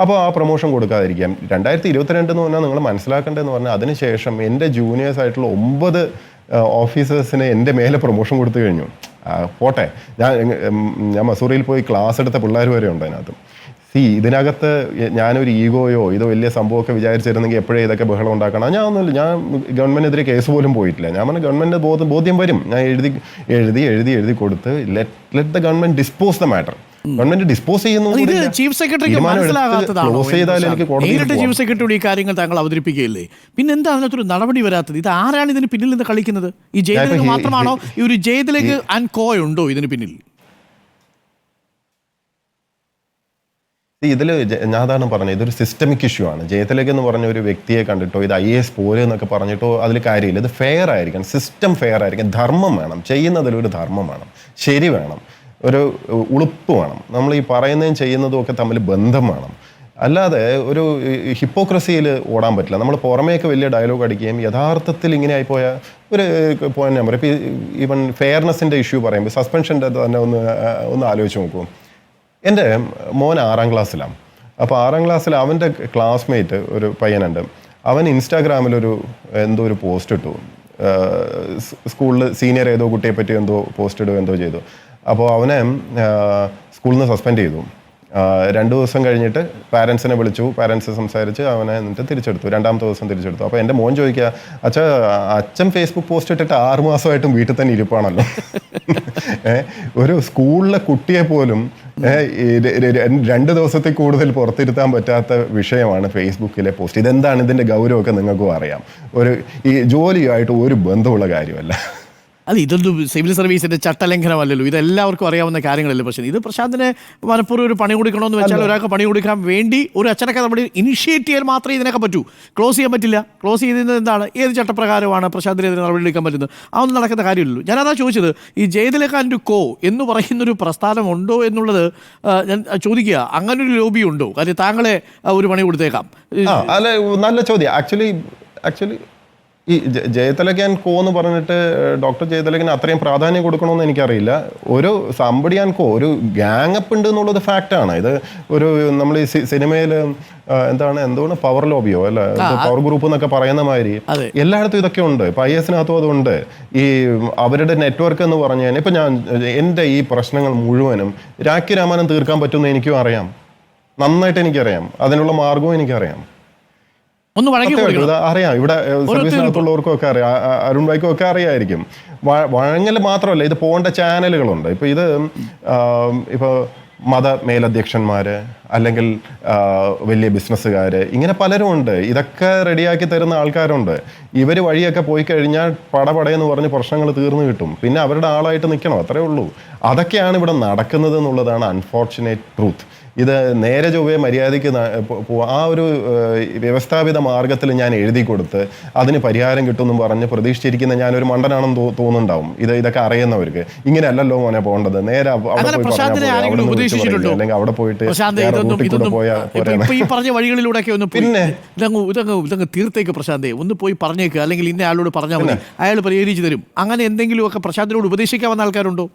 അപ്പോൾ ആ പ്രൊമോഷൻ കൊടുക്കാതിരിക്കാം. 2022 എന്ന് പറഞ്ഞാൽ നിങ്ങൾ മനസ്സിലാക്കേണ്ടതെന്ന് പറഞ്ഞാൽ അതിനുശേഷം എൻ്റെ ജൂനിയേഴ്സ് ആയിട്ടുള്ള 9 ഓഫീസേഴ്സിന് എൻ്റെ മേലെ പ്രൊമോഷൻ കൊടുത്തു കഴിഞ്ഞു. പോട്ടെ, ഞാൻ മസൂറിയിൽ പോയി ക്ലാസ് എടുത്ത പിള്ളേർ വരെ ഉണ്ട് അതിനകത്ത്. ഇതിനകത്ത് ഞാനൊരു ഈഗോയോ ഇതോ വലിയ സംഭവമൊക്കെ വിചാരിച്ചിരുന്നെങ്കിൽ എപ്പോഴേ ഇതൊക്കെ ബഹളം ഉണ്ടാക്കണം. ഞാൻ ഗവൺമെൻറ്റിനെതിരെ കേസ് പോലും പോയിട്ടില്ല. ഞാൻ പറഞ്ഞ ഗവൺമെൻറ് ബോധ്യം വരും. ഞാൻ എഴുതി കൊടുത്ത് let the government dispose the matter. Government dispose ചെയ്യുന്നു. ചീഫ് സെക്രട്ടറിക്ക് മനസ്സിലാകാത്തതാണോ? ചീഫ് സെക്രട്ടറി ഈ കാര്യങ്ങൾ താങ്കൾ അവതരിപ്പിക്കുകയല്ലേ? പിന്നെ എന്താ അതിനകത്തൊരു നടപടി വരാത്തത്? ഇത് ആരാണ് ഇതിന് പിന്നിൽ നിന്ന് കളിക്കുന്നത്? ഈ ജയതിലക് മാത്രമാണോ? ഈ ഒരു ജയതിലക് ആൻഡ് കോ ഉണ്ടോ ഇതിന് പിന്നിൽ? ഇതിൽ ഞാൻ അതാണ് പറഞ്ഞത്, ഇതൊരു സിസ്റ്റമിക് ഇഷ്യൂ ആണ്. ജയതിലക് എന്ന് പറഞ്ഞ ഒരു വ്യക്തിയെ കണ്ടിട്ടോ ഇത് IAS പോരെ എന്നൊക്കെ പറഞ്ഞിട്ടോ അതിൽ കാര്യമില്ല. ഇത് ഫെയർ ആയിരിക്കണം, സിസ്റ്റം ഫെയർ ആയിരിക്കണം, ധർമ്മം വേണം, ചെയ്യുന്നതിലൊരു ധർമ്മം വേണം, ശരി വേണം, ഒരു ഉളുപ്പ് വേണം, നമ്മൾ ഈ പറയുന്നതും ചെയ്യുന്നതും ഒക്കെ തമ്മിൽ ബന്ധം വേണം. അല്ലാതെ ഒരു ഹിപ്പോക്രസിയിൽ ഓടാൻ പറ്റില്ല. നമ്മൾ പുറമേയൊക്കെ വലിയ ഡയലോഗ് അടിക്കുകയും യഥാർത്ഥത്തിൽ ഇങ്ങനെ ആയിപ്പോയ ഒരു പോയിന്റ് നമ്പർ. ഇപ്പോൾ ഈവൻ ഫെയർനെസ്സിൻ്റെ ഇഷ്യൂ പറയുമ്പോൾ സസ്പെൻഷൻ്റെ തന്നെ ഒന്ന് ആലോചിച്ച് നോക്കൂ. എൻ്റെ മോൻ 6ാം ക്ലാസ്സിലാണ്. അപ്പോൾ 6ാം ക്ലാസ്സിൽ അവൻ്റെ ക്ലാസ്മേറ്റ് ഒരു പയ്യനുണ്ട്. അവൻ ഇൻസ്റ്റാഗ്രാമിലൊരു എന്തോ ഒരു പോസ്റ്റ് ഇട്ടു. സ്കൂളിൽ സീനിയർ ഏതോ കുട്ടിയെ പറ്റി എന്തോ പോസ്റ്റ് ഇടുകയോ എന്തോ ചെയ്തു. അപ്പോൾ അവനെ സ്കൂളിൽ നിന്ന് സസ്പെൻഡ് ചെയ്തു. 2 ദിവസം കഴിഞ്ഞിട്ട് പാരൻസിനെ വിളിച്ചു. പാരൻസ് സംസാരിച്ച് അവനെ എന്നിട്ട് തിരിച്ചെടുത്തു. 2ാമത്തെ ദിവസം തിരിച്ചെടുത്തു. അപ്പോൾ എൻ്റെ മോൻ ചോദിക്കുക, അച്ഛൻ ഫേസ്ബുക്ക് പോസ്റ്റ് ഇട്ടിട്ട് 6 മാസമായിട്ടും വീട്ടിൽ തന്നെ ഇരിപ്പാണല്ലോ. ഒരു സ്കൂളിലെ കുട്ടിയെ പോലും 2 ദിവസത്തിൽ കൂടുതൽ പുറത്തിരുത്താൻ പറ്റാത്ത വിഷയമാണ് ഫേസ്ബുക്കിലെ പോസ്റ്റ്. ഇതെന്താണ് ഇതിൻ്റെ ഗൗരവമൊക്കെ നിങ്ങൾക്കും അറിയാം. ഈ ജോലിയായിട്ട് ഒരു ബന്ധമുള്ള കാര്യമല്ല. അല്ല, ഇതൊന്നും സിവിൽ സർവീസിന്റെ ചട്ടലംഘനമല്ലല്ലോ. ഇത് എല്ലാവർക്കും അറിയാവുന്ന കാര്യങ്ങളല്ലേ. പക്ഷേ ഇത് പ്രശാന്തിനെ മനഃപൂർവ്വം ഒരു പണി കൊടുക്കണമെന്ന് വെച്ചാൽ ഒരാൾക്ക് പണി കൊടുക്കാൻ വേണ്ടി ഒരു അച്ഛനൊക്കെ നമ്മൾ ഇനിഷ്യേറ്റ് ചെയ്യാൻ മാത്രമേ ഇതിനൊക്കെ പറ്റൂ. ക്ലോസ് ചെയ്യാൻ പറ്റില്ല. ക്ലോസ് ചെയ്യുന്നത് എന്താണ്, ഏത് ചട്ടപ്രകാരമാണ് പ്രശാന്തിനെതിരെ നടപടി എടുക്കാൻ പറ്റുന്നത്? അതൊന്നും നടക്കുന്ന കാര്യമില്ലല്ലോ. ഞാനതാ ചോദിച്ചത്, ഈ ജയതിലക് ആൻഡ് കോ എന്ന് പറയുന്നൊരു പ്രസ്ഥാനം ഉണ്ടോ എന്നുള്ളത് ഞാൻ ചോദിക്കുക. അങ്ങനൊരു ലോബി ഉണ്ടോ? കാര്യം താങ്കളെ ഒരു പണി കൊടുത്തേക്കാം. അല്ല, നല്ല ചോദ്യം. ആക്ച്വലി ഈ ജയതിലക് ആൻഡ് കോ എന്ന് പറഞ്ഞിട്ട് ഡോക്ടർ ജയതിലകിന് അത്രയും പ്രാധാന്യം കൊടുക്കണമെന്ന് എനിക്കറിയില്ല. ഒരു സംബഡി ആൻഡ് കോ ഒരു ഗ്യാങ് അപ്പ് ഉണ്ട് എന്നുള്ളത് ഫാക്റ്റാണ്. ഇത് ഒരു നമ്മൾ ഈ സിനിമയിൽ എന്താണ് പവർ ലോബിയോ അല്ല പവർ ഗ്രൂപ്പ് എന്നൊക്കെ പറയുന്ന മാതിരി എല്ലായിടത്തും ഇതൊക്കെ ഉണ്ട്. ഇപ്പം IASനകത്തും അതുണ്ട്. ഈ അവരുടെ നെറ്റ്വർക്ക് എന്ന് പറഞ്ഞു കഴിഞ്ഞാൽ ഇപ്പം എൻ്റെ ഈ പ്രശ്നങ്ങൾ മുഴുവനും രാഖി രാമായണം തീർക്കാൻ പറ്റുമെന്ന് എനിക്കും അറിയാം. നന്നായിട്ട് എനിക്കറിയാം. അതിനുള്ള മാർഗവും എനിക്കറിയാം. ഒന്ന് വഴങ്ങി കൊടുക്കണം. ഇത് അറിയാം, ഇവിടെ സർവീസിനകത്തുള്ളവർക്കും ഒക്കെ അറിയാം, അരുൺ ഭായിക്കും ഒക്കെ അറിയായിരിക്കും. വഴങ്ങൽ മാത്രമല്ല, ഇത് പോകേണ്ട ചാനലുകളുണ്ട്. ഇപ്പൊ ഇത് ഇപ്പൊ മത മേലധ്യക്ഷന്മാര് അല്ലെങ്കിൽ വലിയ ബിസിനസ്സുകാര്, ഇങ്ങനെ പലരും ഉണ്ട്. ഇതൊക്കെ റെഡിയാക്കി തരുന്ന ആൾക്കാരുണ്ട്. ഇവർ വഴിയൊക്കെ പോയി കഴിഞ്ഞാൽ പടപടയെന്ന് പറഞ്ഞ് പ്രശ്നങ്ങൾ തീർന്നു കിട്ടും. പിന്നെ അവരുടെ ആളായിട്ട് നിൽക്കണം, അത്രേ ഉള്ളൂ. അതൊക്കെയാണ് ഇവിടെ നടക്കുന്നത് എന്നുള്ളതാണ് അൺഫോർച്ചുനേറ്റ് ട്രൂത്ത്. ഇത് നേരെ ചൊവ്വേ മര്യാദയ്ക്ക് ആ ഒരു വ്യവസ്ഥാപിത മാർഗത്തിൽ ഞാൻ എഴുതി കൊടുത്ത് അതിന് പരിഹാരം കിട്ടുമെന്നും പറഞ്ഞ് പ്രതീക്ഷിച്ചിരിക്കുന്ന ഞാനൊരു മണ്ടനാണെന്ന് തോന്നുന്നുണ്ടാവും. ഇതൊക്കെ അറിയുന്നവർക്ക്. ഇങ്ങനെയല്ലല്ലോ മോനെ പോകേണ്ടത്, നേരെ അവിടെ പോയി അല്ലെങ്കിൽ അവിടെ പോയിട്ട് ഈ പറഞ്ഞ വഴികളിലൂടെയൊക്കെ ഒന്ന് പിന്നെ ഇതങ്ങ് തീർത്തേക്ക് പ്രശാന്തേ, ഒന്ന് പോയി പറഞ്ഞേക്ക്, അല്ലെങ്കിൽ ഇന്ന ആളോട് പറഞ്ഞാൽ മതി, അയാൾ പരിഹരിച്ചു തരും. അങ്ങനെ എന്തെങ്കിലുമൊക്കെ പ്രശാന്തിനോട് ഉപദേശിക്കാവുന്ന ആൾക്കാരുണ്ടോ?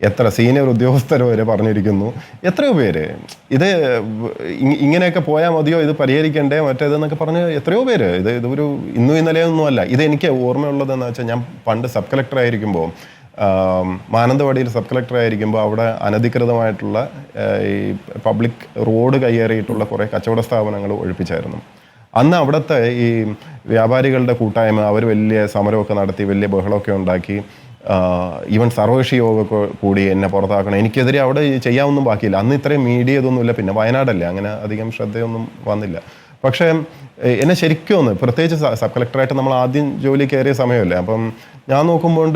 എത്ര സീനിയർ ഉദ്യോഗസ്ഥർ വരെ പറഞ്ഞിരിക്കുന്നു. എത്രയോ പേര് ഇത് ഇങ്ങനെയൊക്കെ പോയാൽ മതിയോ, ഇത് പരിഹരിക്കണ്ടേ മറ്റേതെന്നൊക്കെ പറഞ്ഞ് എത്രയോ പേര്. ഇതൊരു ഇന്നും ഇന്നലെയൊന്നും അല്ല. ഇത് എനിക്ക് ഓർമ്മയുള്ളതെന്ന് വെച്ചാൽ, ഞാൻ പണ്ട് സബ് കളക്ടർ ആയിരിക്കുമ്പോൾ, മാനന്തവാടിയിൽ സബ് കളക്ടർ ആയിരിക്കുമ്പോൾ അവിടെ അനധികൃതമായിട്ടുള്ള ഈ പബ്ലിക് റോഡ് കയ്യേറിയിട്ടുള്ള കുറേ കച്ചവട സ്ഥാപനങ്ങൾ ഒഴിപ്പിച്ചായിരുന്നു. അന്ന് അവിടുത്തെ ഈ വ്യാപാരികളുടെ കൂട്ടായ്മ അവർ വലിയ സമരമൊക്കെ നടത്തി, വലിയ ബഹളമൊക്കെ ഉണ്ടാക്കി. ഈവൻ സർവകക്ഷി യോഗമൊക്കെ കൂടി എന്നെ പുറത്താക്കണം. എനിക്കെതിരെ അവിടെ ചെയ്യാനൊന്നും ബാക്കിയില്ല. അന്ന് ഇത്രയും മീഡിയ ഇതൊന്നുമില്ല. പിന്നെ വയനാടല്ലേ, അങ്ങനെ അധികം ശ്രദ്ധയൊന്നും വന്നില്ല. പക്ഷേ എന്നെ ശരിക്കും പ്രത്യേകിച്ച് സബ് കളക്ടറായിട്ട് നമ്മൾ ആദ്യം ജോലി കയറിയ സമയമല്ലേ, അപ്പം ഞാൻ നോക്കുമ്പോൾ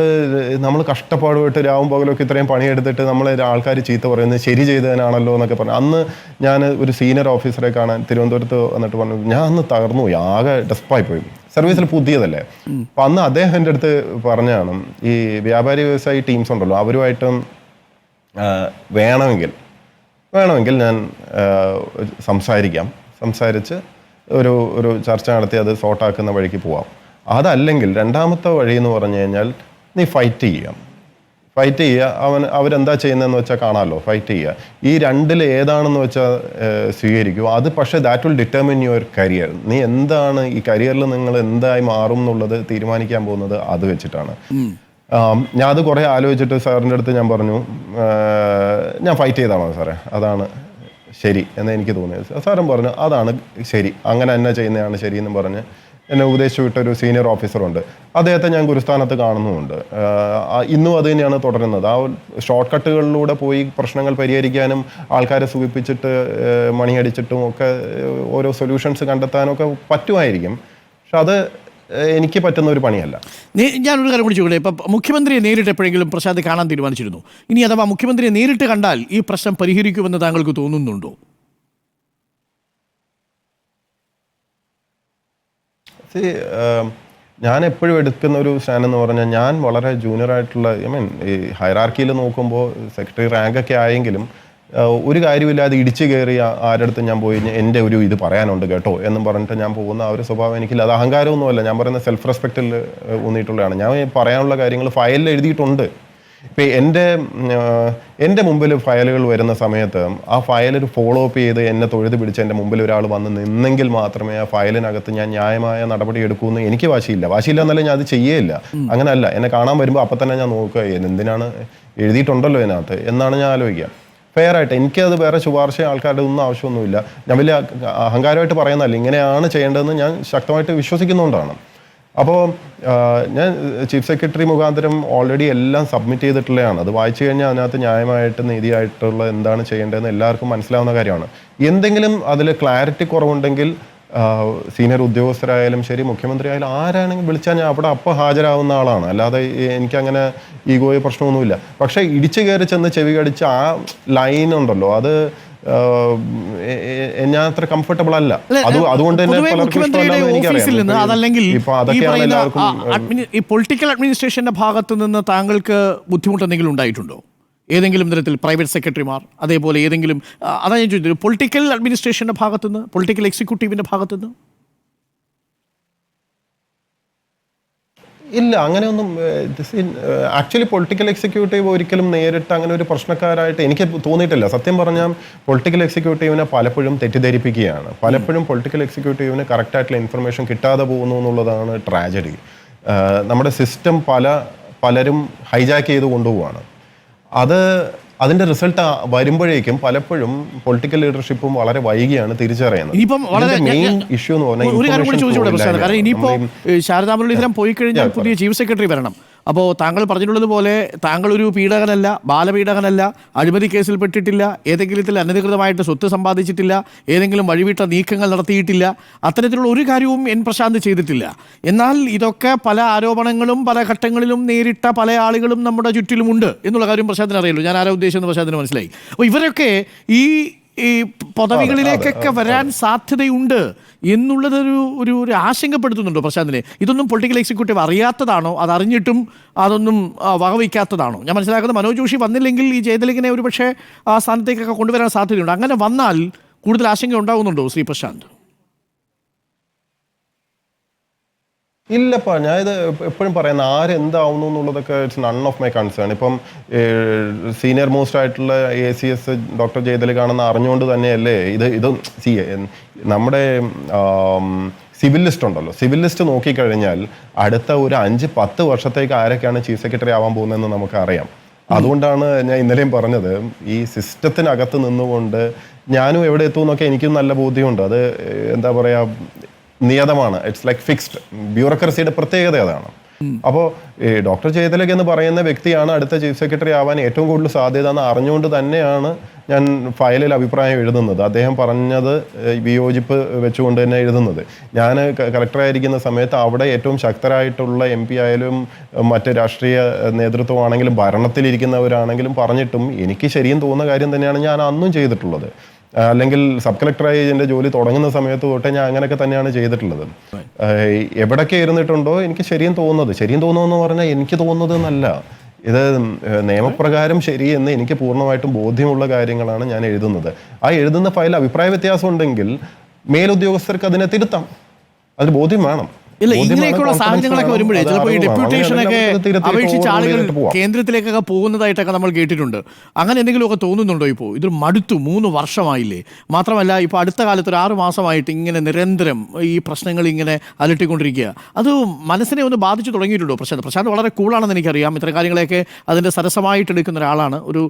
നമ്മൾ കഷ്ടപ്പാടുമായിട്ട് രാവും പകലൊക്കെ ഇത്രയും പണിയെടുത്തിട്ട് നമ്മളെ ആൾക്കാർ ചീത്ത പറയുന്നത് ശരി ചെയ്തതിനാണല്ലോ എന്നൊക്കെ പറഞ്ഞു. അന്ന് ഞാൻ ഒരു സീനിയർ ഓഫീസറെ കാണാൻ തിരുവനന്തപുരത്ത് വന്നിട്ട് പറഞ്ഞു, ഞാൻ അന്ന് തകർന്നു പോയി, ആകെ ഡെസ്പായി പോയി. സർവീസിൽ പുതിയതല്ലേ. അപ്പം അന്ന് അദ്ദേഹം എൻ്റെ അടുത്ത് പറഞ്ഞാണ്, ഈ വ്യാപാരി വ്യവസായി ടീംസ് ഉണ്ടല്ലോ, അവരുമായിട്ടും വേണമെങ്കിൽ ഞാൻ സംസാരിച്ച് ഒരു ചർച്ച നടത്തി അത് സോർട്ടാക്കുന്ന വഴിക്ക് പോവാം. അതല്ലെങ്കിൽ രണ്ടാമത്തെ വഴി എന്ന് പറഞ്ഞു കഴിഞ്ഞാൽ നീ ഫൈറ്റ് ചെയ്യുക. അവരെന്താ ചെയ്യുന്നതെന്ന് വെച്ചാൽ കാണാമല്ലോ, ഫൈറ്റ് ചെയ്യുക. ഈ രണ്ടിൽ ഏതാണെന്ന് വെച്ചാൽ സ്വീകരിക്കുക. അത് പക്ഷേ that will determine your career. നീ എന്താണ് ഈ കരിയറിൽ നിങ്ങൾ എന്തായി മാറും എന്നുള്ളത് തീരുമാനിക്കാൻ പോകുന്നത് അത് വെച്ചിട്ടാണ്. ഞാൻ അത് കുറേ ആലോചിച്ചിട്ട് സാറിൻ്റെ അടുത്ത് ഞാൻ പറഞ്ഞു, ഞാൻ ഫൈറ്റ് ചെയ്താണോ സാറേ, അതാണ് ശരി എന്ന് എനിക്ക് തോന്നിയത്. സാറും പറഞ്ഞു അതാണ് ശരി, അങ്ങനെ തന്നെ ചെയ്യുന്നതാണ് ശരി എന്നും പറഞ്ഞ് എന്നെ ഉപദേശിച്ചു വിട്ടൊരു സീനിയർ ഓഫീസറുണ്ട്. അദ്ദേഹത്തെ ഞാൻ ഗുരുസ്ഥാനത്ത് കാണുന്നുമുണ്ട്. ഇന്നും അത് തന്നെയാണ് തുടരുന്നത്. ആ ഷോർട്ട് കട്ടുകളിലൂടെ പോയി പ്രശ്നങ്ങൾ പരിഹരിക്കാനും ആൾക്കാരെ സൂചിപ്പിച്ചിട്ട് മണിയടിച്ചിട്ടും ഒക്കെ ഓരോ സൊല്യൂഷൻസ് കണ്ടെത്താനും ഒക്കെ പറ്റുമായിരിക്കും. പക്ഷെ അത് എനിക്ക് പറ്റുന്ന ഒരു പണിയല്ല. ഞാനൊരു കാര്യം കൂടി ചോദിക്കട്ടെ, ഇപ്പം മുഖ്യമന്ത്രിയെ നേരിട്ട് എപ്പോഴെങ്കിലും പ്രശാന്ത് കാണാൻ തീരുമാനിച്ചിരുന്നു? ഇനി അഥവാ മുഖ്യമന്ത്രിയെ നേരിട്ട് കണ്ടാൽ ഈ പ്രശ്നം പരിഹരിക്കുമെന്ന് താങ്കൾക്ക് തോന്നുന്നുണ്ടോ? ഞാൻ എപ്പോഴും എടുക്കുന്ന ഒരു സ്റ്റാൻഡ് എന്ന് പറഞ്ഞാൽ, ഞാൻ വളരെ ജൂനിയറായിട്ടുള്ള ഈ ഹൈറാർക്കിയിൽ നോക്കുമ്പോൾ സെക്രട്ടറി റാങ്കൊക്കെ ആയെങ്കിലും ഒരു കാര്യമില്ലാതെ ഇടിച്ചു കയറി ആരടുത്ത് ഞാൻ പോയി എൻ്റെ ഒരു ഇത് പറയാനുണ്ട് കേട്ടോ എന്നും പറഞ്ഞിട്ട് ഞാൻ പോകുന്ന ആ ഒരു സ്വഭാവം എനിക്കില്ല. അത് അഹങ്കാരമൊന്നുമല്ല, ഞാൻ പറയുന്ന സെൽഫ് റെസ്പെക്റ്റിൽ ഊന്നിയിട്ടുള്ളതാണ്. ഞാൻ പറയാനുള്ള കാര്യങ്ങൾ ഫയലിൽ എഴുതിയിട്ടുണ്ട്. ഇപ്പം എൻ്റെ മുമ്പിൽ ഫയലുകൾ വരുന്ന സമയത്ത് ആ ഫയലൊരു ഫോളോ അപ്പ് ചെയ്ത് എന്നെ തൊഴുത് പിടിച്ച് എൻ്റെ മുമ്പിൽ ഒരാൾ വന്ന് നിന്നെങ്കിൽ മാത്രമേ ആ ഫയലിനകത്ത് ഞാൻ ന്യായമായ നടപടി എടുക്കുമെന്ന് എനിക്ക് വാശിയില്ല എന്നല്ല, ഞാൻ അത് ചെയ്യേയില്ല. അങ്ങനെയല്ല, എന്നെ കാണാൻ വരുമ്പോൾ അപ്പം തന്നെ ഞാൻ നോക്കുക എന്തിനാണ് എഴുതിയിട്ടുണ്ടല്ലോ ഇതിനകത്ത് എന്നാണ് ഞാൻ ആലോചിക്കുക. ഫെയർ ആയിട്ട് എനിക്കത് വേറെ ശുപാർശ ആൾക്കാരുടെ ഒന്നും ആവശ്യമൊന്നുമില്ല. ഞാൻ വലിയ അഹങ്കാരമായിട്ട് പറയുന്നതല്ല, ഇങ്ങനെയാണ് ചെയ്യേണ്ടതെന്ന് ഞാൻ ശക്തമായിട്ട് വിശ്വസിക്കുന്നതുകൊണ്ടാണ്. അപ്പോൾ ഞാൻ ചീഫ് സെക്രട്ടറി മുഖാന്തരം ഓൾറെഡി എല്ലാം സബ്മിറ്റ് ചെയ്തിട്ടുള്ളതാണ്. അത് വായിച്ചു കഴിഞ്ഞാൽ അതിനകത്ത് ന്യായമായിട്ട് നീതിയായിട്ടുള്ള എന്താണ് ചെയ്യേണ്ടതെന്ന് എല്ലാവർക്കും മനസ്സിലാവുന്ന കാര്യമാണ്. എന്തെങ്കിലും അതിൽ ക്ലാരിറ്റി കുറവുണ്ടെങ്കിൽ സീനിയർ ഉദ്യോഗസ്ഥരായാലും ശരി, മുഖ്യമന്ത്രി ആയാലും ആരാണെങ്കിലും വിളിച്ചാൽ ഞാൻ അവിടെ അപ്പോൾ ഹാജരാകുന്ന ആളാണ്. അല്ലാതെ എനിക്കങ്ങനെ ഈഗോയോ പ്രശ്നമൊന്നുമില്ല. പക്ഷേ ഇടിച്ചു കയറി ചെന്ന് ചെവി കടിച്ച ആ ലൈൻ ഉണ്ടല്ലോ, അത് ഞാൻ അത്ര കംഫർട്ടബിൾ അല്ല. അതുകൊണ്ട് തന്നെ ഈ പൊളിറ്റിക്കൽ അഡ്മിനിസ്ട്രേഷന്റെ ഭാഗത്ത് നിന്ന് താങ്കൾക്ക് ബുദ്ധിമുട്ട് എന്തെങ്കിലും ഉണ്ടായിട്ടുണ്ടോ? ഏതെങ്കിലും തരത്തിൽ പ്രൈവറ്റ് സെക്രട്ടറിമാർ, അതേപോലെ ഏതെങ്കിലും, അതാ ഞാൻ ചോദിച്ചത്, പൊളിറ്റിക്കൽ അഡ്മിനിസ്ട്രേഷന്റെ ഭാഗത്തുനിന്ന്, പൊളിറ്റിക്കൽ എക്സിക്യൂട്ടീവിന്റെ ഭാഗത്തുനിന്ന്? ഇല്ല, അങ്ങനെയൊന്നും. ആക്ച്വലി പൊളിറ്റിക്കൽ എക്സിക്യൂട്ടീവ് ഒരിക്കലും നേരിട്ട് അങ്ങനെ ഒരു പ്രശ്നക്കാരായിട്ട് എനിക്ക് തോന്നിയിട്ടില്ല. സത്യം പറഞ്ഞാൽ പൊളിറ്റിക്കൽ എക്സിക്യൂട്ടീവിനെ പലപ്പോഴും തെറ്റിദ്ധരിപ്പിക്കുകയാണ്. പലപ്പോഴും പൊളിറ്റിക്കൽ എക്സിക്യൂട്ടീവിന് കറക്റ്റായിട്ടുള്ള ഇൻഫർമേഷൻ കിട്ടാതെ പോകുന്നു എന്നുള്ളതാണ് ട്രാജഡി. നമ്മുടെ സിസ്റ്റം പലരും ഹൈജാക്ക് ചെയ്ത് കൊണ്ടുപോവാണ്. അതിന്റെ റിസൾട്ട് വരുമ്പോഴേക്കും പലപ്പോഴും പൊളിറ്റിക്കൽ ലീഡർഷിപ്പും വളരെ വൈകിയാണ് തിരിച്ചറിയുന്നത്. ഇനിയിപ്പം വളരെ മെയിൻ ഇഷ്യൂ എന്ന് പറഞ്ഞാൽ ഒരു കാര്യം കൂടി ചോദിച്ചുകൂടെ പ്രശ്നം, കാരണം ഇനിയിപ്പോ ശാരദാ മുരളീധരൻ പോയി കഴിഞ്ഞാൽ പുതിയ ചീഫ് സെക്രട്ടറി വരണം. അപ്പോൾ താങ്കൾ പറഞ്ഞിട്ടുള്ളതുപോലെ താങ്കൾ ഒരു പീഡകനല്ല, ബാലപീഡകനല്ല, അഴിമതി കേസിൽ പെട്ടിട്ടില്ല, ഏതെങ്കിലും അനധികൃതമായിട്ട് സ്വത്ത് സമ്പാദിച്ചിട്ടില്ല, ഏതെങ്കിലും വഴിവിട്ട നീക്കങ്ങൾ നടത്തിയിട്ടില്ല, അത്തരത്തിലുള്ള ഒരു കാര്യവും എൻ പ്രശാന്ത് ചെയ്തിട്ടില്ല. എന്നാൽ ഇതൊക്കെ പല ആരോപണങ്ങളും പല ഘട്ടങ്ങളിലും നേരിട്ട പല ആളുകളും നമ്മുടെ ചുറ്റിലുമുണ്ട് എന്നുള്ള കാര്യം പ്രശാന്തിന് അറിയുള്ളൂ. ഞാൻ ആരാ ഉദ്ദേശിച്ചെന്ന് പ്രശാന്തിന് മനസ്സിലായി. അപ്പോൾ ഇവരൊക്കെ ഈ പദവികളിലേക്കൊക്കെ വരാൻ സാധ്യതയുണ്ട് എന്നുള്ളതൊരു ഒരു ഒരു ആശങ്കപ്പെടുത്തുന്നുണ്ടോ പ്രശാന്തിനെ? ഇതൊന്നും പൊളിറ്റിക്കൽ എക്സിക്യൂട്ടീവ് അറിയാത്തതാണോ, അതറിഞ്ഞിട്ടും അതൊന്നും വകവയ്ക്കാത്തതാണോ? ഞാൻ മനസ്സിലാക്കുന്നത് മനോജ് ജോഷി വന്നില്ലെങ്കിൽ ഈ ജയതിലകിനെ ഒരു പക്ഷേ ആ സ്ഥാനത്തേക്കൊക്കെ കൊണ്ടുവരാൻ സാധ്യതയുണ്ട്. അങ്ങനെ വന്നാൽ കൂടുതൽ ആശങ്ക ഉണ്ടാകുന്നുണ്ടോ ശ്രീ പ്രശാന്ത്? ഇല്ലപ്പാ, ഞാൻ ഇത് എപ്പോഴും പറയുന്ന ആരെന്താവുന്നു എന്നുള്ളതൊക്കെ it's none of my concern. ഇപ്പം സീനിയർ മോസ്റ്റ് ആയിട്ടുള്ള ACS ഡോക്ടർ ജയതിലകാണെന്ന് അറിഞ്ഞുകൊണ്ട് തന്നെയല്ലേ ഇത് നമ്മുടെ സിവിൽ ലിസ്റ്റ് ഉണ്ടല്ലോ, സിവിൽ ലിസ്റ്റ് നോക്കിക്കഴിഞ്ഞാൽ അടുത്ത ഒരു 5-10 വർഷത്തേക്ക് ആരൊക്കെയാണ് ചീഫ് സെക്രട്ടറി ആവാൻ പോകുന്നതെന്ന് നമുക്കറിയാം. അതുകൊണ്ടാണ് ഞാൻ ഇന്നലെയും പറഞ്ഞത്, ഈ സിസ്റ്റത്തിനകത്ത് നിന്നുകൊണ്ട് ഞാനും എവിടെ എത്തുമെന്നൊക്കെ എനിക്കും നല്ല ബോധ്യമുണ്ട്. അത് എന്താ പറയുക, നിയതമാണ്. It's like fixed. ബ്യൂറോക്രസിയുടെ പ്രത്യേകത അതാണ്. അപ്പോൾ ഡോക്ടർ ജയതിലക് എന്ന് പറയുന്ന വ്യക്തിയാണ് അടുത്ത ചീഫ് സെക്രട്ടറി ആവാൻ ഏറ്റവും കൂടുതൽ സാധ്യത എന്ന് അറിഞ്ഞുകൊണ്ട് തന്നെയാണ് ഞാൻ ഫയലിൽ അഭിപ്രായം എഴുതുന്നത്. അദ്ദേഹം പറഞ്ഞത് വിയോജിപ്പ് വെച്ചുകൊണ്ട് തന്നെ എഴുതുന്നത്. ഞാൻ കളക്ടറായിരിക്കുന്ന സമയത്ത് അവിടെ ഏറ്റവും ശക്തരായിട്ടുള്ള MP ആയാലും മറ്റ് രാഷ്ട്രീയ നേതൃത്വമാണെങ്കിലും ഭരണത്തിലിരിക്കുന്നവരാണെങ്കിലും പറഞ്ഞിട്ടും എനിക്ക് ശരിയും തോന്നുന്ന കാര്യം തന്നെയാണ് ഞാൻ അന്നും ചെയ്തിട്ടുള്ളത്. അല്ലെങ്കിൽ സബ് കളക്ടറായി എൻ്റെ ജോലി തുടങ്ങുന്ന സമയത്ത് തൊട്ടേ ഞാൻ അങ്ങനെയൊക്കെ തന്നെയാണ് ചെയ്തിട്ടുള്ളത്. എവിടെയൊക്കെ ഇരുന്നിട്ടുണ്ടോ എനിക്ക് ശരിയും തോന്നുമെന്ന് പറഞ്ഞാൽ എനിക്ക് തോന്നുന്നത് എന്നല്ല, ഇത് നിയമപ്രകാരം ശരിയെന്ന് എനിക്ക് പൂർണ്ണമായിട്ടും ബോധ്യമുള്ള കാര്യങ്ങളാണ് ഞാൻ എഴുതുന്നത്. ആ എഴുതുന്ന ഫയൽ അഭിപ്രായ വ്യത്യാസം ഉണ്ടെങ്കിൽ മേലുദ്യോഗസ്ഥർക്ക് അതിനെ തിരുത്താം. അതിന് ബോധ്യം വേണം. ഇല്ല, ഇങ്ങനെയൊക്കെയുള്ള സാഹചര്യങ്ങളൊക്കെ വരുമ്പോഴേ ചിലപ്പോൾ ഈ ഡെപ്യൂട്ടേഷനൊക്കെ അപേക്ഷിച്ച് ആളുകൾ കേന്ദ്രത്തിലേക്കൊക്കെ പോകുന്നതായിട്ടൊക്കെ നമ്മൾ കേട്ടിട്ടുണ്ട്. അങ്ങനെ എന്തെങ്കിലുമൊക്കെ തോന്നുന്നുണ്ടോ? ഇപ്പോൾ ഇത് മടുത്തു, 3 വർഷമായില്ലേ? മാത്രമല്ല ഇപ്പോൾ അടുത്ത കാലത്ത് ഒരു 6 മാസമായിട്ട് ഇങ്ങനെ നിരന്തരം ഈ പ്രശ്നങ്ങൾ ഇങ്ങനെ അലട്ടിക്കൊണ്ടിരിക്കുക. അത് മനസ്സിനെ ഒന്ന് ബാധിച്ചു തുടങ്ങിയിട്ടുണ്ടോ പ്രശാന്ത്? വളരെ കൂളാണെന്ന് എനിക്കറിയാം, ഇത്തരം കാര്യങ്ങളെയൊക്കെ അതിൻ്റെ സരസമായിട്ട് എടുക്കുന്ന ഒരാളാണ്. ഒരു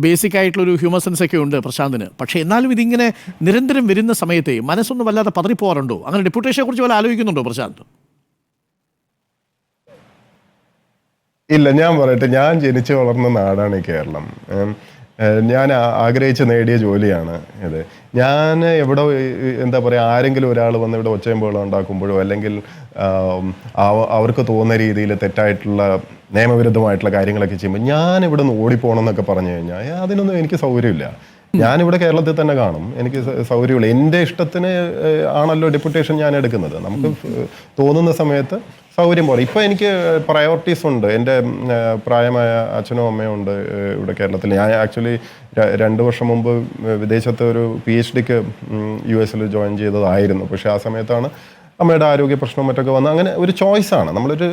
ബേസിക് ആയിട്ടുള്ളൊരു ഹ്യൂമർ സെൻസ് ഒക്കെ ഉണ്ട് പ്രശാന്തിന്. പക്ഷേ എന്നാലും ഇതിങ്ങനെ നിരന്തരം വരുന്ന സമയത്തെ മനസ്സൊന്നും വല്ലാതെ പതറിപ്പോകാറുണ്ടോ? അങ്ങനെ ഡെപ്യൂട്ടേഷനെ കുറിച്ച് വല്ല ആലോചിക്കുന്നുണ്ടോ പ്രശാന്ത്? ഇല്ല, ഞാൻ പറയട്ടെ, ഞാൻ ജനിച്ചു വളർന്ന നാടാണ് ഈ കേരളം. ഞാൻ ആഗ്രഹിച്ച് നേടിയ ജോലിയാണ് ഇത്. ഞാൻ എവിടെ എന്താ പറയുക, ആരെങ്കിലും ഒരാൾ വന്ന് ഇവിടെ ഒച്ചയമ്പുകൾ ഉണ്ടാക്കുമ്പോഴോ അല്ലെങ്കിൽ അവർക്ക് തോന്നുന്ന രീതിയിൽ തെറ്റായിട്ടുള്ള നിയമവിരുദ്ധമായിട്ടുള്ള കാര്യങ്ങളൊക്കെ ചെയ്യുമ്പോൾ ഞാൻ ഇവിടെ നിന്ന് ഓടിപ്പോകണം എന്നൊക്കെ പറഞ്ഞു കഴിഞ്ഞാൽ അതിനൊന്നും എനിക്ക് സൗകര്യമില്ല. ഞാനിവിടെ കേരളത്തിൽ തന്നെ കാണും, എനിക്ക് സൗകര്യമുള്ള എൻ്റെ ഇഷ്ടത്തിന് ആണല്ലോ ഡെപ്യൂട്ടേഷൻ ഞാൻ എടുക്കുന്നത്. നമുക്ക് തോന്നുന്ന സമയത്ത് സൗകര്യം പോലെ. ഇപ്പോൾ എനിക്ക് പ്രയോറിറ്റീസ് ഉണ്ട്. എൻ്റെ പ്രായമായ അച്ഛനും അമ്മയും ഉണ്ട് ഇവിടെ കേരളത്തിൽ. ഞാൻ ആക്ച്വലി 2 വർഷം മുമ്പ് വിദേശത്ത് ഒരു PhDക്ക് US ജോയിൻ ചെയ്തതായിരുന്നു. പക്ഷേ ആ സമയത്താണ് അമ്മയുടെ ആരോഗ്യ പ്രശ്നവും മറ്റൊക്കെ വന്ന് അങ്ങനെ ഒരു ചോയ്സാണ്. നമ്മളൊരു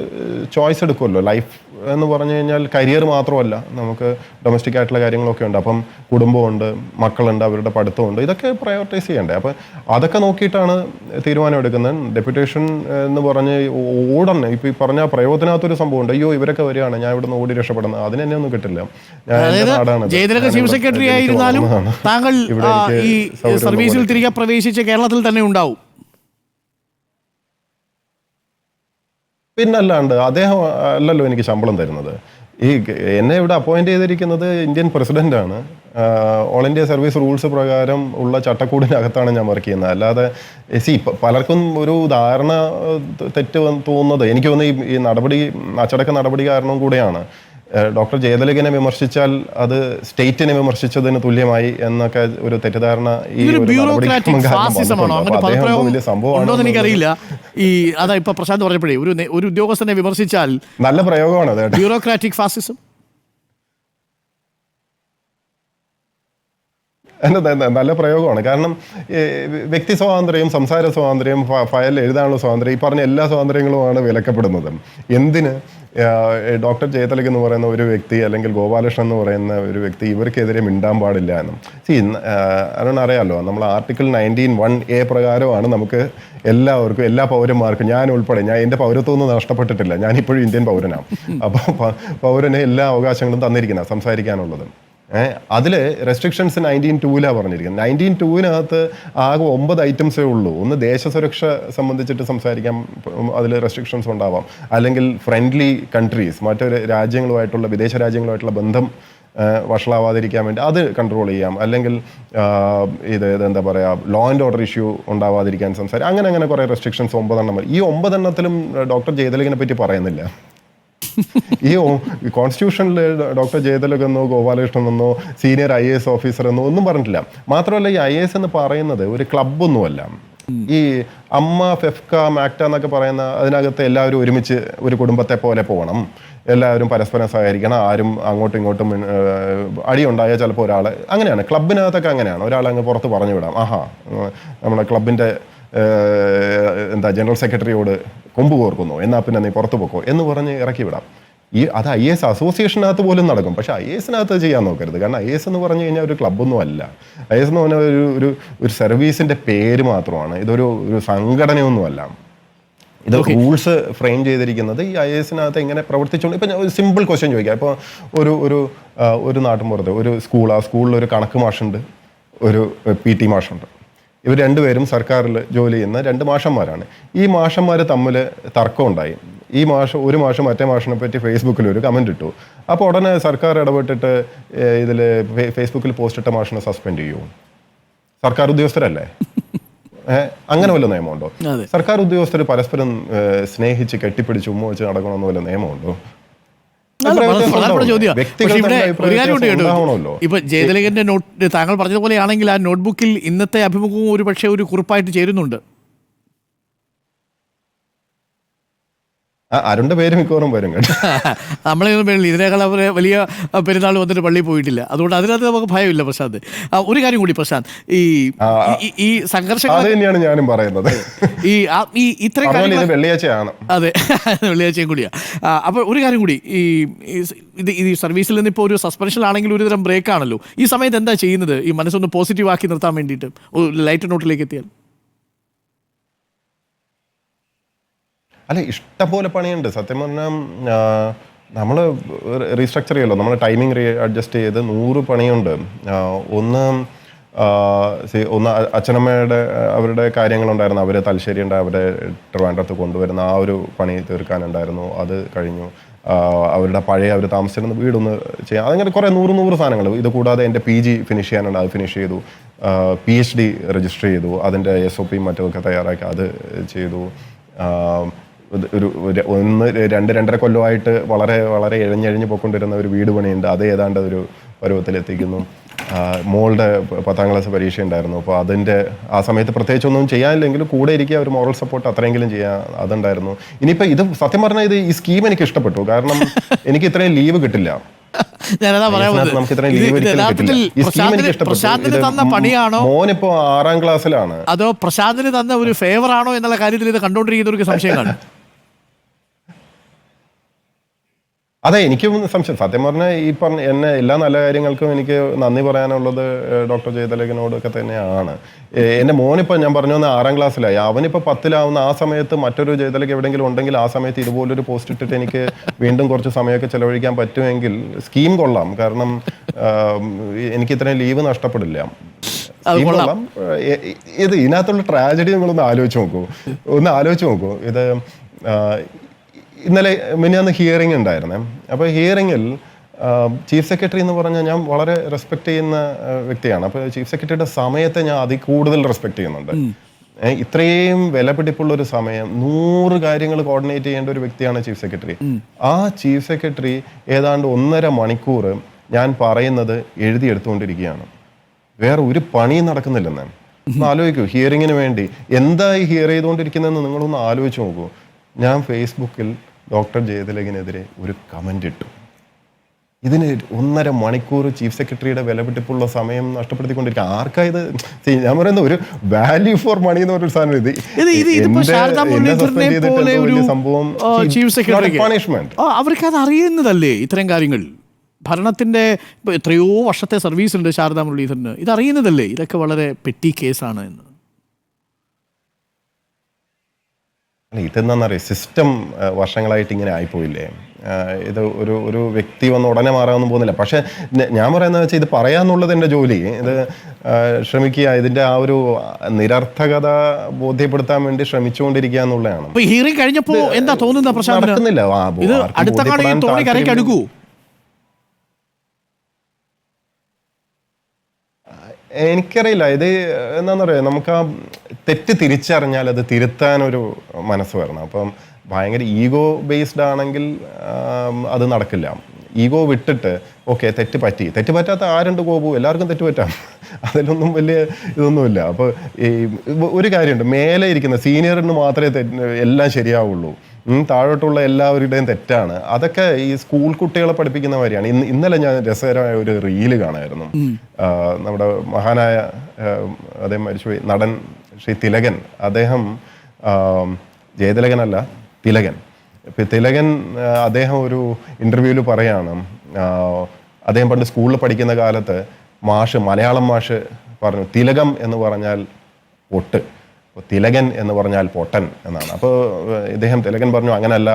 ചോയ്സ് എടുക്കുമല്ലോ. ലൈഫ് എന്ന് പറഞ്ഞു കഴിഞ്ഞാൽ കരിയർ മാത്രമല്ല, നമുക്ക് ഡൊമസ്റ്റിക് ആയിട്ടുള്ള കാര്യങ്ങളൊക്കെ ഉണ്ട്. അപ്പം കുടുംബമുണ്ട്, മക്കളുണ്ട്, അവരുടെ പഠിത്തമുണ്ട്, ഇതൊക്കെ പ്രയോറിറ്റൈസ് ചെയ്യണ്ടേ. അപ്പം അതൊക്കെ നോക്കിയിട്ടാണ് തീരുമാനം എടുക്കുന്നത്. ഡെപ്യൂട്ടേഷൻ എന്ന് പറഞ്ഞ് ഓടണം. ഇപ്പോൾ ഈ പറഞ്ഞ പ്രയോജനത്തൊരു സംഭവം ഉണ്ട്, അയ്യോ ഇവരൊക്കെ വരികയാണ് ഞാൻ ഇവിടെ നിന്ന് ഓടി രക്ഷപ്പെടുന്നത്, അതിനെന്നെ ഒന്നും കിട്ടില്ല. ചീഫ് സെക്രട്ടറി ആയിരുന്നാലും താങ്കൾ ഈ സർവീസിൽ തിരികെ പ്രവേശിച്ച് കേരളത്തിൽ തന്നെ ഉണ്ടാവും. പിന്നല്ലാണ്ട് അദ്ദേഹം അല്ലല്ലോ എനിക്ക് ശമ്പളം തരുന്നത്. എന്നെ ഇവിടെ അപ്പോയിന്റ് ചെയ്തിരിക്കുന്നത് ഇന്ത്യൻ പ്രസിഡന്റാണ്. ഓൾ ഇന്ത്യ സർവീസ് റൂൾസ് പ്രകാരം ഉള്ള ചട്ടക്കൂടിനകത്താണ് ഞാൻ വർക്ക് ചെയ്യുന്നത്. അല്ലാതെ പലർക്കും ഒരു ധാരണ തെറ്റ് തോന്നുന്നത് എനിക്ക് തോന്നുന്നു ഈ നടപടി, അച്ചടക്ക നടപടി കാരണം കൂടെയാണ്. ഡോക്ടർ ജയതിലകിനെ വിമർശിച്ചാൽ അത് സ്റ്റേറ്റിനെ വിമർശിച്ചതിന് തുല്യമായി എന്നൊക്കെ ഒരു തെറ്റിദ്ധാരണ ഈ വലിയ സംഭവമാണ്. എനിക്കറിയില്ല. ഈ അതാ ഇപ്പൊ പ്രശാന്ത് പറഞ്ഞപ്പോഴേ ഒരു ഉദ്യോഗസ്ഥനെ വിമർശിച്ചാൽ നല്ല പ്രയോഗമാണ് അത്, ബ്യൂറോക്രാറ്റിക് ഫാസിസം. നല്ല പ്രയോഗമാണ്. കാരണം വ്യക്തി സ്വാതന്ത്ര്യം, സംസാര സ്വാതന്ത്ര്യം, ഫയൽ എഴുതാനുള്ള സ്വാതന്ത്ര്യം, ഈ പറഞ്ഞ എല്ലാ സ്വാതന്ത്ര്യങ്ങളുമാണ് വിലക്കപ്പെടുന്നത്. എന്തിന് ഡോക്ടർ ജയതിലക് എന്ന് പറയുന്ന ഒരു വ്യക്തി അല്ലെങ്കിൽ ഗോപാലകൃഷ്ണൻ എന്ന് പറയുന്ന ഒരു വ്യക്തി ഇവർക്കെതിരെ മിണ്ടാൻ പാടില്ല എന്നും അറിയാമല്ലോ. നമ്മൾ ആർട്ടിക്കിൾ 19(1)A പ്രകാരമാണ് നമുക്ക് എല്ലാവർക്കും, എല്ലാ പൗരന്മാർക്കും, ഞാൻ ഉൾപ്പെടെ, എൻ്റെ പൗരത്വമൊന്നും നഷ്ടപ്പെട്ടിട്ടില്ല, ഞാനിപ്പോഴും ഇന്ത്യൻ പൗരനാണ്. അപ്പോൾ പൗരന് എല്ലാ അവകാശങ്ങളും തന്നിരിക്കുന്നത് സംസാരിക്കാനുള്ളത്. അതിൽ റെസ്ട്രിക്ഷൻസ് 19(2) പറഞ്ഞിരിക്കുന്നത്. 19(2) ആകെ 9 ഐറ്റംസേ ഉള്ളൂ. ഒന്ന് ദേശസുരക്ഷ സംബന്ധിച്ചിട്ട് സംസാരിക്കാം, അതിൽ റെസ്ട്രിക്ഷൻസ് ഉണ്ടാവാം. അല്ലെങ്കിൽ ഫ്രണ്ട്ലി കൺട്രീസ്, മറ്റൊരു രാജ്യങ്ങളുമായിട്ടുള്ള വിദേശ രാജ്യങ്ങളുമായിട്ടുള്ള ബന്ധം വഷളാവാതിരിക്കാൻ വേണ്ടി അത് കൺട്രോൾ ചെയ്യാം. അല്ലെങ്കിൽ എന്താ പറയുക, ലോ ആൻഡ് ഓർഡർ ഇഷ്യൂ ഉണ്ടാവാതിരിക്കാൻ സംസാരിക്കാം. അങ്ങനെ കുറേ റെസ്ട്രിക്ഷൻസ് 9 ഈ 9 ഡോക്ടർ ജയതിലകിനെ പറ്റി പറയുന്നില്ല. ഈ കോൺസ്റ്റിറ്റ്യൂഷനിൽ ഡോക്ടർ ജയതിലകെന്നോ ഗോപാലകൃഷ്ണനെന്നോ സീനിയർ IAS ഓഫീസർ എന്നോ ഒന്നും പറഞ്ഞിട്ടില്ല. മാത്രമല്ല ഈ IAS എന്ന് പറയുന്നത് ഒരു ക്ലബ്ബൊന്നുമല്ല. ഈ അമ്മ, ഫെഫ്ക, മാക്ട എന്നൊക്കെ പറയുന്ന അതിനകത്ത് എല്ലാവരും ഒരുമിച്ച് ഒരു കുടുംബത്തെ പോലെ പോകണം, എല്ലാവരും പരസ്പരം സഹകരിക്കണം, ആരും അങ്ങോട്ടും ഇങ്ങോട്ടും അടിയുണ്ടായാൽ ചിലപ്പോൾ ഒരാൾ അങ്ങനെയാണ്. ക്ലബിനകത്തൊക്കെ അങ്ങനെയാണ്, ഒരാളങ്ങ് പുറത്ത് പറഞ്ഞു വിടാം, നമ്മുടെ ക്ലബിൻ്റെ ജനറൽ സെക്രട്ടറിയോട് കൊമ്പ് കോർക്കുന്നു, എന്നാൽ പിന്നെ നീ പുറത്ത് പോക്കോ എന്ന് പറഞ്ഞ് ഇറക്കി വിടാം. അത് IAS അസോസിയേഷനകത്ത് പോലും നടക്കും. പക്ഷേ IASനകത്ത് ചെയ്യാൻ നോക്കരുത്. കാരണം IAS എന്ന് പറഞ്ഞു കഴിഞ്ഞാൽ ഒരു ക്ലബ്ബൊന്നും അല്ല. IAS എന്ന് പറഞ്ഞാൽ ഒരു സർവീസിൻ്റെ പേര് മാത്രമാണ്. ഇതൊരു സംഘടനയൊന്നുമല്ല. ഇത് റൂൾസ് ഫ്രെയിം ചെയ്തിരിക്കുന്നത് ഈ IASനകത്ത് എങ്ങനെ പ്രവർത്തിച്ചുകൊണ്ട്. ഇപ്പം ഒരു സിമ്പിൾ ക്വസ്റ്റ്യൻ ചോദിക്കാം. ഇപ്പോൾ ഒരു നാട്ടിൻപുറത്ത് ഒരു ആ സ്കൂളിൽ ഒരു കണക്ക് മാഷുണ്ട്, ഒരു PT മാഷുണ്ട്. ഇവർ രണ്ടുപേരും സർക്കാരിൽ ജോലി ചെയ്യുന്ന 2 മാഷന്മാരാണ്. ഈ മാഷന്മാർ തമ്മിൽ തർക്കം ഉണ്ടായി. ഒരു മാഷ് മറ്റേ മാഷിനെ പറ്റി ഫേസ്ബുക്കിൽ ഒരു കമൻറ്റ് ഇട്ടു. അപ്പോൾ ഉടനെ സർക്കാർ ഇടപെട്ടിട്ട് ഇതിൽ ഫേസ്ബുക്കിൽ പോസ്റ്റ് ഇട്ട മാഷിനെ സസ്പെൻഡ് ചെയ്യുമോ? സർക്കാർ ഉദ്യോഗസ്ഥരല്ലേ? അങ്ങനെ വല്ല നിയമമുണ്ടോ? സർക്കാർ ഉദ്യോഗസ്ഥർ പരസ്പരം സ്നേഹിച്ച് കെട്ടിപ്പിടിച്ച് ഉമ്മ വെച്ച് നടക്കണമെന്ന് വല്ല നിയമമുണ്ടോ? ഇപ്പൊ ജയതിലകന്റെ നോട്ട് താങ്കൾ പറഞ്ഞതുപോലെയാണെങ്കിൽ ആ നോട്ട്ബുക്കിൽ ഇന്നത്തെ അഭിമുഖവും ഒരു പക്ഷേ ഒരു കുറിപ്പായിട്ട് ചേരുന്നുണ്ട്. അരുണിന്റെ പേര് മിക്കവാറും വരും കേട്ടോ. നമ്മളെയൊന്നും പേരില്ല. ഇതിനേക്കാൾ അവർ വലിയ പെരുന്നാൾ വന്നിട്ട് പള്ളിയിൽ പോയിട്ടില്ല. അതുകൊണ്ട് അതിനകത്ത് നമുക്ക് ഭയമില്ല പ്രശാന്ത്. ഒരു കാര്യം കൂടി പ്രശാന്ത്, ഈ സംഘർഷങ്ങൾ തന്നെയാണ് ഞാനും പറയുന്നത്. ഈ ഇത്രയും വെള്ളിയാഴ്ചയാണ്. അതെ, വെള്ളിയാഴ്ചയും കൂടിയാണ്. അപ്പോൾ ഒരു കാര്യം കൂടി, ഈ സർവീസിൽ നിന്ന് ഇപ്പോൾ ഒരു സസ്പെൻഷൻ ആണെങ്കിൽ ഒരു തരം ബ്രേക്ക് ആണല്ലോ. ഈ സമയത്ത് എന്താ ചെയ്യുന്നത് ഈ മനസ്സൊന്ന് പോസിറ്റീവ് ആക്കി നിർത്താൻ വേണ്ടിയിട്ട്, ലൈറ്റ് നോട്ടിലേക്ക് എത്തിയാൽ? അല്ല, ഇഷ്ടംപോലെ പണിയുണ്ട് സത്യം പറഞ്ഞാൽ. നമ്മൾ റീസ്ട്രക്ചർ ചെയ്യുമല്ലോ, നമ്മൾ ടൈമിംഗ് അഡ്ജസ്റ്റ് ചെയ്ത് 100 പണിയുണ്ട്. ഒന്ന് അച്ഛനമ്മയുടെ അവരുടെ കാര്യങ്ങളുണ്ടായിരുന്നു, അവർ തലശ്ശേരി ഉണ്ട്, അവരെ ട്രിവാൻഡ്രത്ത് കൊണ്ടുവരുന്ന ആ ഒരു പണി തീർക്കാനുണ്ടായിരുന്നു. അത് കഴിഞ്ഞു. അവരുടെ പഴയ അവർ താമസിച്ചിരുന്ന വീടൊന്ന് ചെയ്യാം. അതങ്ങനെ കുറേ 100 സാധനങ്ങൾ. ഇത് കൂടാതെ എൻ്റെ PG ഫിനിഷ് ചെയ്യാനുണ്ട്, അത് ഫിനിഷ് ചെയ്തു. PhD രജിസ്റ്റർ ചെയ്തു, അതിൻ്റെ SOP മറ്റൊക്കെ തയ്യാറാക്കി അത് ചെയ്തു. ഒരു 1-2.5 കൊല്ലമായിട്ട് വളരെ വളരെ എഴഞ്ഞെഴിഞ്ഞ് പോയിക്കൊണ്ടിരുന്ന ഒരു വീട് പണിയുണ്ട്, അത് ഏതാണ്ട് ഒരു പരുവത്തിലെത്തിക്കുന്നു. മോളുടെ 10ാം ക്ലാസ് പരീക്ഷ ഉണ്ടായിരുന്നു. അപ്പോൾ അതിൻ്റെ ആ സമയത്ത് പ്രത്യേകിച്ചൊന്നും ചെയ്യാനില്ലെങ്കിലും കൂടെ ഇരിക്കുക, ഒരു മോറൽ സപ്പോർട്ട് അത്രയെങ്കിലും ചെയ്യാൻ അതുണ്ടായിരുന്നു. ഇനിയിപ്പോൾ ഇത് സത്യം പറഞ്ഞാൽ ഈ സ്കീം എനിക്ക് ഇഷ്ടപ്പെട്ടു. കാരണം എനിക്ക് ഇത്രയും ലീവ് കിട്ടില്ല. മോനിപ്പോ 6ാം ക്ലാസ്സിലാണ്. അതോ പ്രശാന്തിന് തന്ന ഒരു ഫേവർ ആണോ എന്നുള്ള കാര്യത്തിൽ ഇത് കണ്ടോണ്ടിരിക്കുന്നവർക്ക് സംശയം കാണും. അതെ, എനിക്കും സംശയം. സത്യം പറഞ്ഞാൽ ഈ പറഞ്ഞ എന്നെ എല്ലാ നല്ല കാര്യങ്ങൾക്കും എനിക്ക് നന്ദി പറയാനുള്ളത് ഡോക്ടർ ജയതിലകനോടൊക്കെ തന്നെയാണ്. എൻ്റെ മോനിപ്പോൾ ഞാൻ പറഞ്ഞു വന്ന 6ാം ക്ലാസ്സിലായി. അവനിപ്പോൾ 10ലാവുന്ന ആ സമയത്ത് മറ്റൊരു ജയതിലക എവിടെയെങ്കിലും ഉണ്ടെങ്കിൽ ആ സമയത്ത് ഇതുപോലൊരു പോസ്റ്റ് ഇട്ടിട്ട് എനിക്ക് വീണ്ടും കുറച്ച് സമയമൊക്കെ ചിലവഴിക്കാൻ പറ്റുമെങ്കിൽ സ്കീം കൊള്ളാം. കാരണം എനിക്ക് ഇത്രയും ലീവ് നഷ്ടപ്പെടില്ല. ഇത് ഇതിനകത്തുള്ള ട്രാജഡി നിങ്ങളൊന്ന് ആലോചിച്ച് നോക്കൂ. ഇത് ഇന്നലെ മിനിഞ്ഞാന്ന് ഹിയറിംഗ് ഉണ്ടായിരുന്നേ. അപ്പോൾ ഹിയറിങ്ങിൽ ചീഫ് സെക്രട്ടറി എന്ന് പറഞ്ഞാൽ ഞാൻ വളരെ റെസ്പെക്ട് ചെയ്യുന്ന വ്യക്തിയാണ്. അപ്പോൾ ചീഫ് സെക്രട്ടറിയുടെ സമയത്തെ ഞാൻ അതിൽ കൂടുതൽ റെസ്പെക്ട് ചെയ്യുന്നുണ്ട്. ഇത്രയും വിലപിടിപ്പുള്ളൊരു സമയം, 100 കാര്യങ്ങൾ കോർഡിനേറ്റ് ചെയ്യേണ്ട ഒരു വ്യക്തിയാണ് ചീഫ് സെക്രട്ടറി. ആ ചീഫ് സെക്രട്ടറി ഏതാണ്ട് 1.5 മണിക്കൂർ ഞാൻ പറയുന്നത് എഴുതിയെടുത്തുകൊണ്ടിരിക്കുകയാണ്. വേറെ ഒരു പണിയും നടക്കുന്നില്ലെന്ന്. ഒന്ന് ആലോചിക്കൂ, ഹിയറിങ്ങിന് വേണ്ടി എന്തായി ഹിയർ ചെയ്തുകൊണ്ടിരിക്കുന്നതെന്ന് നിങ്ങളൊന്ന് ആലോചിച്ച് നോക്കൂ. ഞാൻ ഫേസ്ബുക്കിൽ ഡോക്ടർ ജയതിലകിനെതിരെ ഒരു കമൻ്റ് ഇട്ടു. ഇതിന് 1.5 മണിക്കൂർ ചീഫ് സെക്രട്ടറിയുടെ വിലപിടിപ്പുള്ള സമയം നഷ്ടപ്പെടുത്തിക്കൊണ്ടിരിക്കുക. ആർക്കാ ഇത്? ഞാൻ പറയുന്നത് ഒരു വാല്യൂ ഫോർ മണി എന്ന് പറഞ്ഞൊരു സാധനം. പണിഷ്മെന്റ് അവർക്ക് അത് അറിയുന്നതല്ലേ ഇത്തരം കാര്യങ്ങൾ? ഭരണത്തിന്റെ എത്രയോ വർഷത്തെ സർവീസ് ഉണ്ട് ശാരദാ മുരളീധരന്, ഇത് അറിയുന്നതല്ലേ ഇതൊക്കെ വളരെ പെറ്റി കേസാണ് എന്ന്? ഇതെന്താണെന്നറിയാം, സിസ്റ്റം വർഷങ്ങളായിട്ട് ഇങ്ങനെ ആയിപ്പോയില്ലേ. ഇത് ഒരു വ്യക്തി വന്ന് ഉടനെ മാറാമെന്ന് പോകുന്നില്ല. പക്ഷെ ഞാൻ പറയുന്നത് വെച്ചാൽ ഇത് പറയാന്നുള്ളത് എൻ്റെ ജോലി. ഇത് ശ്രമിക്കുക, ഇതിന്റെ ആ ഒരു നിരർത്ഥകത ബോധ്യപ്പെടുത്താൻ വേണ്ടി ശ്രമിച്ചുകൊണ്ടിരിക്കുക എന്നുള്ളതാണ്. ഹിയറിംഗ് കഴിഞ്ഞപ്പോ എന്താ തോന്നുന്ന പ്രശ്നം നടക്കുന്നില്ല. എനിക്കറിയില്ല, ഇത് എന്താണെന്ന് പറയാ, നമുക്ക് ആ തെറ്റ് തിരിച്ചറിഞ്ഞാൽ അത് തിരുത്താനൊരു മനസ്സ് വരണം. അപ്പം ഭയങ്കര ഈഗോ ബേസ്ഡ് ആണെങ്കിൽ അത് നടക്കില്ല. ഈഗോ വിട്ടിട്ട് ഓക്കെ തെറ്റ് പറ്റാത്ത ആരുണ്ട് ഗോപു, എല്ലാവർക്കും തെറ്റ് പറ്റാം, അതിലൊന്നും വലിയ ഇതൊന്നുമില്ല. അപ്പോൾ ഈ ഒരു കാര്യമുണ്ട്, മേലെ ഇരിക്കുന്ന സീനിയറിന് മാത്രമേ എല്ലാം ശരിയാവുള്ളൂ, താഴോട്ടുള്ള എല്ലാവരുടെയും തെറ്റാണ്. അതൊക്കെ ഈ സ്കൂൾ കുട്ടികളെ പഠിപ്പിക്കുന്ന കാര്യമാണ്. ഇന്നലെ ഞാൻ രസകരമായ ഒരു റീല് കാണായിരുന്നു. നമ്മുടെ മഹാനായ അദ്ദേഹം മരിച്ചുപോയി നടൻ ശ്രീ തിലകൻ, അദ്ദേഹം ജയതിലകനല്ല തിലകൻ. തിലകൻ അദ്ദേഹം ഒരു ഇന്റർവ്യൂവിൽ പറയാണ്, അദ്ദേഹം പണ്ട് സ്കൂളിൽ പഠിക്കുന്ന കാലത്ത് മലയാളം മാഷ് പറഞ്ഞു തിലകം എന്ന് പറഞ്ഞാൽ പൊട്ട്, തിലകൻ എന്ന് പറഞ്ഞാൽ പൊട്ടൻ എന്നാണ്. അപ്പോൾ തിലകൻ പറഞ്ഞു അങ്ങനല്ല,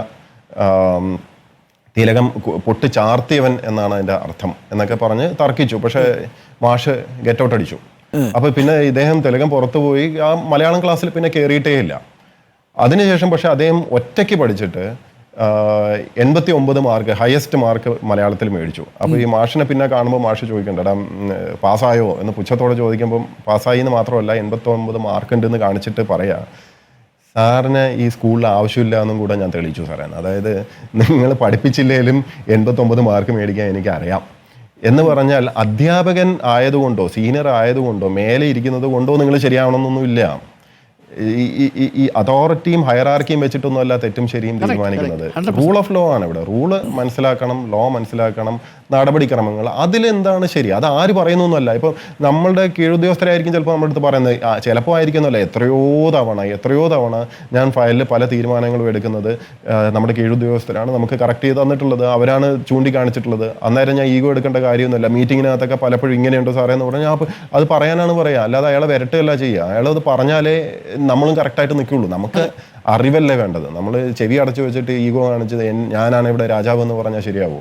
തിലകം പൊട്ട് ചാർത്തിയവൻ എന്നാണ് അതിൻ്റെ അർത്ഥം എന്നൊക്കെ പറഞ്ഞ് തർക്കിച്ചു. പക്ഷെ മാഷ് ഗെറ്റ് ഔട്ട് അടിച്ചു. അപ്പോൾ പിന്നെ തിലകം പുറത്തു പോയി ആ മലയാളം ക്ലാസ്സിൽ പിന്നെ കയറിയിട്ടേ ഇല്ല. അതിനുശേഷം പക്ഷെ അദ്ദേഹം ഒറ്റയ്ക്ക് പഠിച്ചിട്ട് 89 മാർക്ക്, ഹയസ്റ്റ് മാർക്ക് മലയാളത്തിൽ മേടിച്ചു. അപ്പോൾ ഈ മാഷിനെ പിന്നെ കാണുമ്പോൾ മാഷ് ചോദിക്കണ്ട, എടാ പാസ്സായോ എന്ന് പുച്ഛത്തോടെ ചോദിക്കുമ്പം പാസ്സായി എന്ന് മാത്രമല്ല 89 മാർക്ക് ഉണ്ടെന്ന് കാണിച്ചിട്ട് പറയാ, സാറിന് ഈ സ്കൂളിൽ ആവശ്യമില്ല എന്നും കൂടെ ഞാൻ തെളിയിച്ചു സാറേ. അതായത് നിങ്ങൾ പഠിപ്പിച്ചില്ലെങ്കിലും 89 മാർക്ക് മേടിക്കാൻ എനിക്കറിയാം എന്ന് പറഞ്ഞാൽ അധ്യാപകൻ ആയതുകൊണ്ടോ സീനിയർ ആയതുകൊണ്ടോ മേലെ ഇരിക്കുന്നത് കൊണ്ടോ നിങ്ങൾ ശരിയാവണമെന്നൊന്നുമില്ല. ഈ അതോറിറ്റിയും ഹയറാർക്കിയും വെച്ചിട്ടൊന്നുമല്ല തെറ്റും ശരിയും തീരുമാനിക്കുന്നത്. റൂൾ ഓഫ് ലോ ആണ് ഇവിടെ. റൂള് മനസ്സിലാക്കണം, ലോ മനസ്സിലാക്കണം, നടപടിക്രമങ്ങൾ, അതിലെന്താണ് ശരി അത് ആര് പറയുന്നൊന്നുമല്ല. ഇപ്പം നമ്മളുടെ കീഴുദ്യോഗസ്ഥരായിരിക്കും ചിലപ്പോൾ നമ്മുടെ അടുത്ത് പറയുന്നത്, ചിലപ്പോൾ ആയിരിക്കുന്നല്ല എത്രയോ തവണ ഞാൻ ഫയലിൽ പല തീരുമാനങ്ങളും എടുക്കുന്നത് നമ്മുടെ കീഴുദ്യോഗസ്ഥരാണ് നമുക്ക് കറക്റ്റ് ചെയ്ത് തന്നിട്ടുള്ളത്, അവരാണ് ചൂണ്ടിക്കാണിച്ചിട്ടുള്ളത്. അന്നേരം ഞാൻ ഈഗോ എടുക്കേണ്ട കാര്യമൊന്നുമില്ല. മീറ്റിങ്ങിനകത്തൊക്കെ പലപ്പോഴും ഇങ്ങനെയുണ്ടോ സാറേ എന്ന് പറഞ്ഞാൽ അത് പറയാനാണ് പറയുക, അല്ലാതെ അയാളെ വരട്ടുകയല്ല ചെയ്യുക. അയാളത് പറഞ്ഞാലേ നമ്മളും കറക്റ്റായിട്ട് നിൽക്കുള്ളൂ. നമുക്ക് അറിവല്ലേ വേണ്ടത്. നമ്മൾ ചെവി അടച്ചു വെച്ചിട്ട് ഈഗോ കാണിച്ചത് ഞാനാണ് ഇവിടെ രാജാവ് എന്ന് പറഞ്ഞാൽ ശരിയാവോ?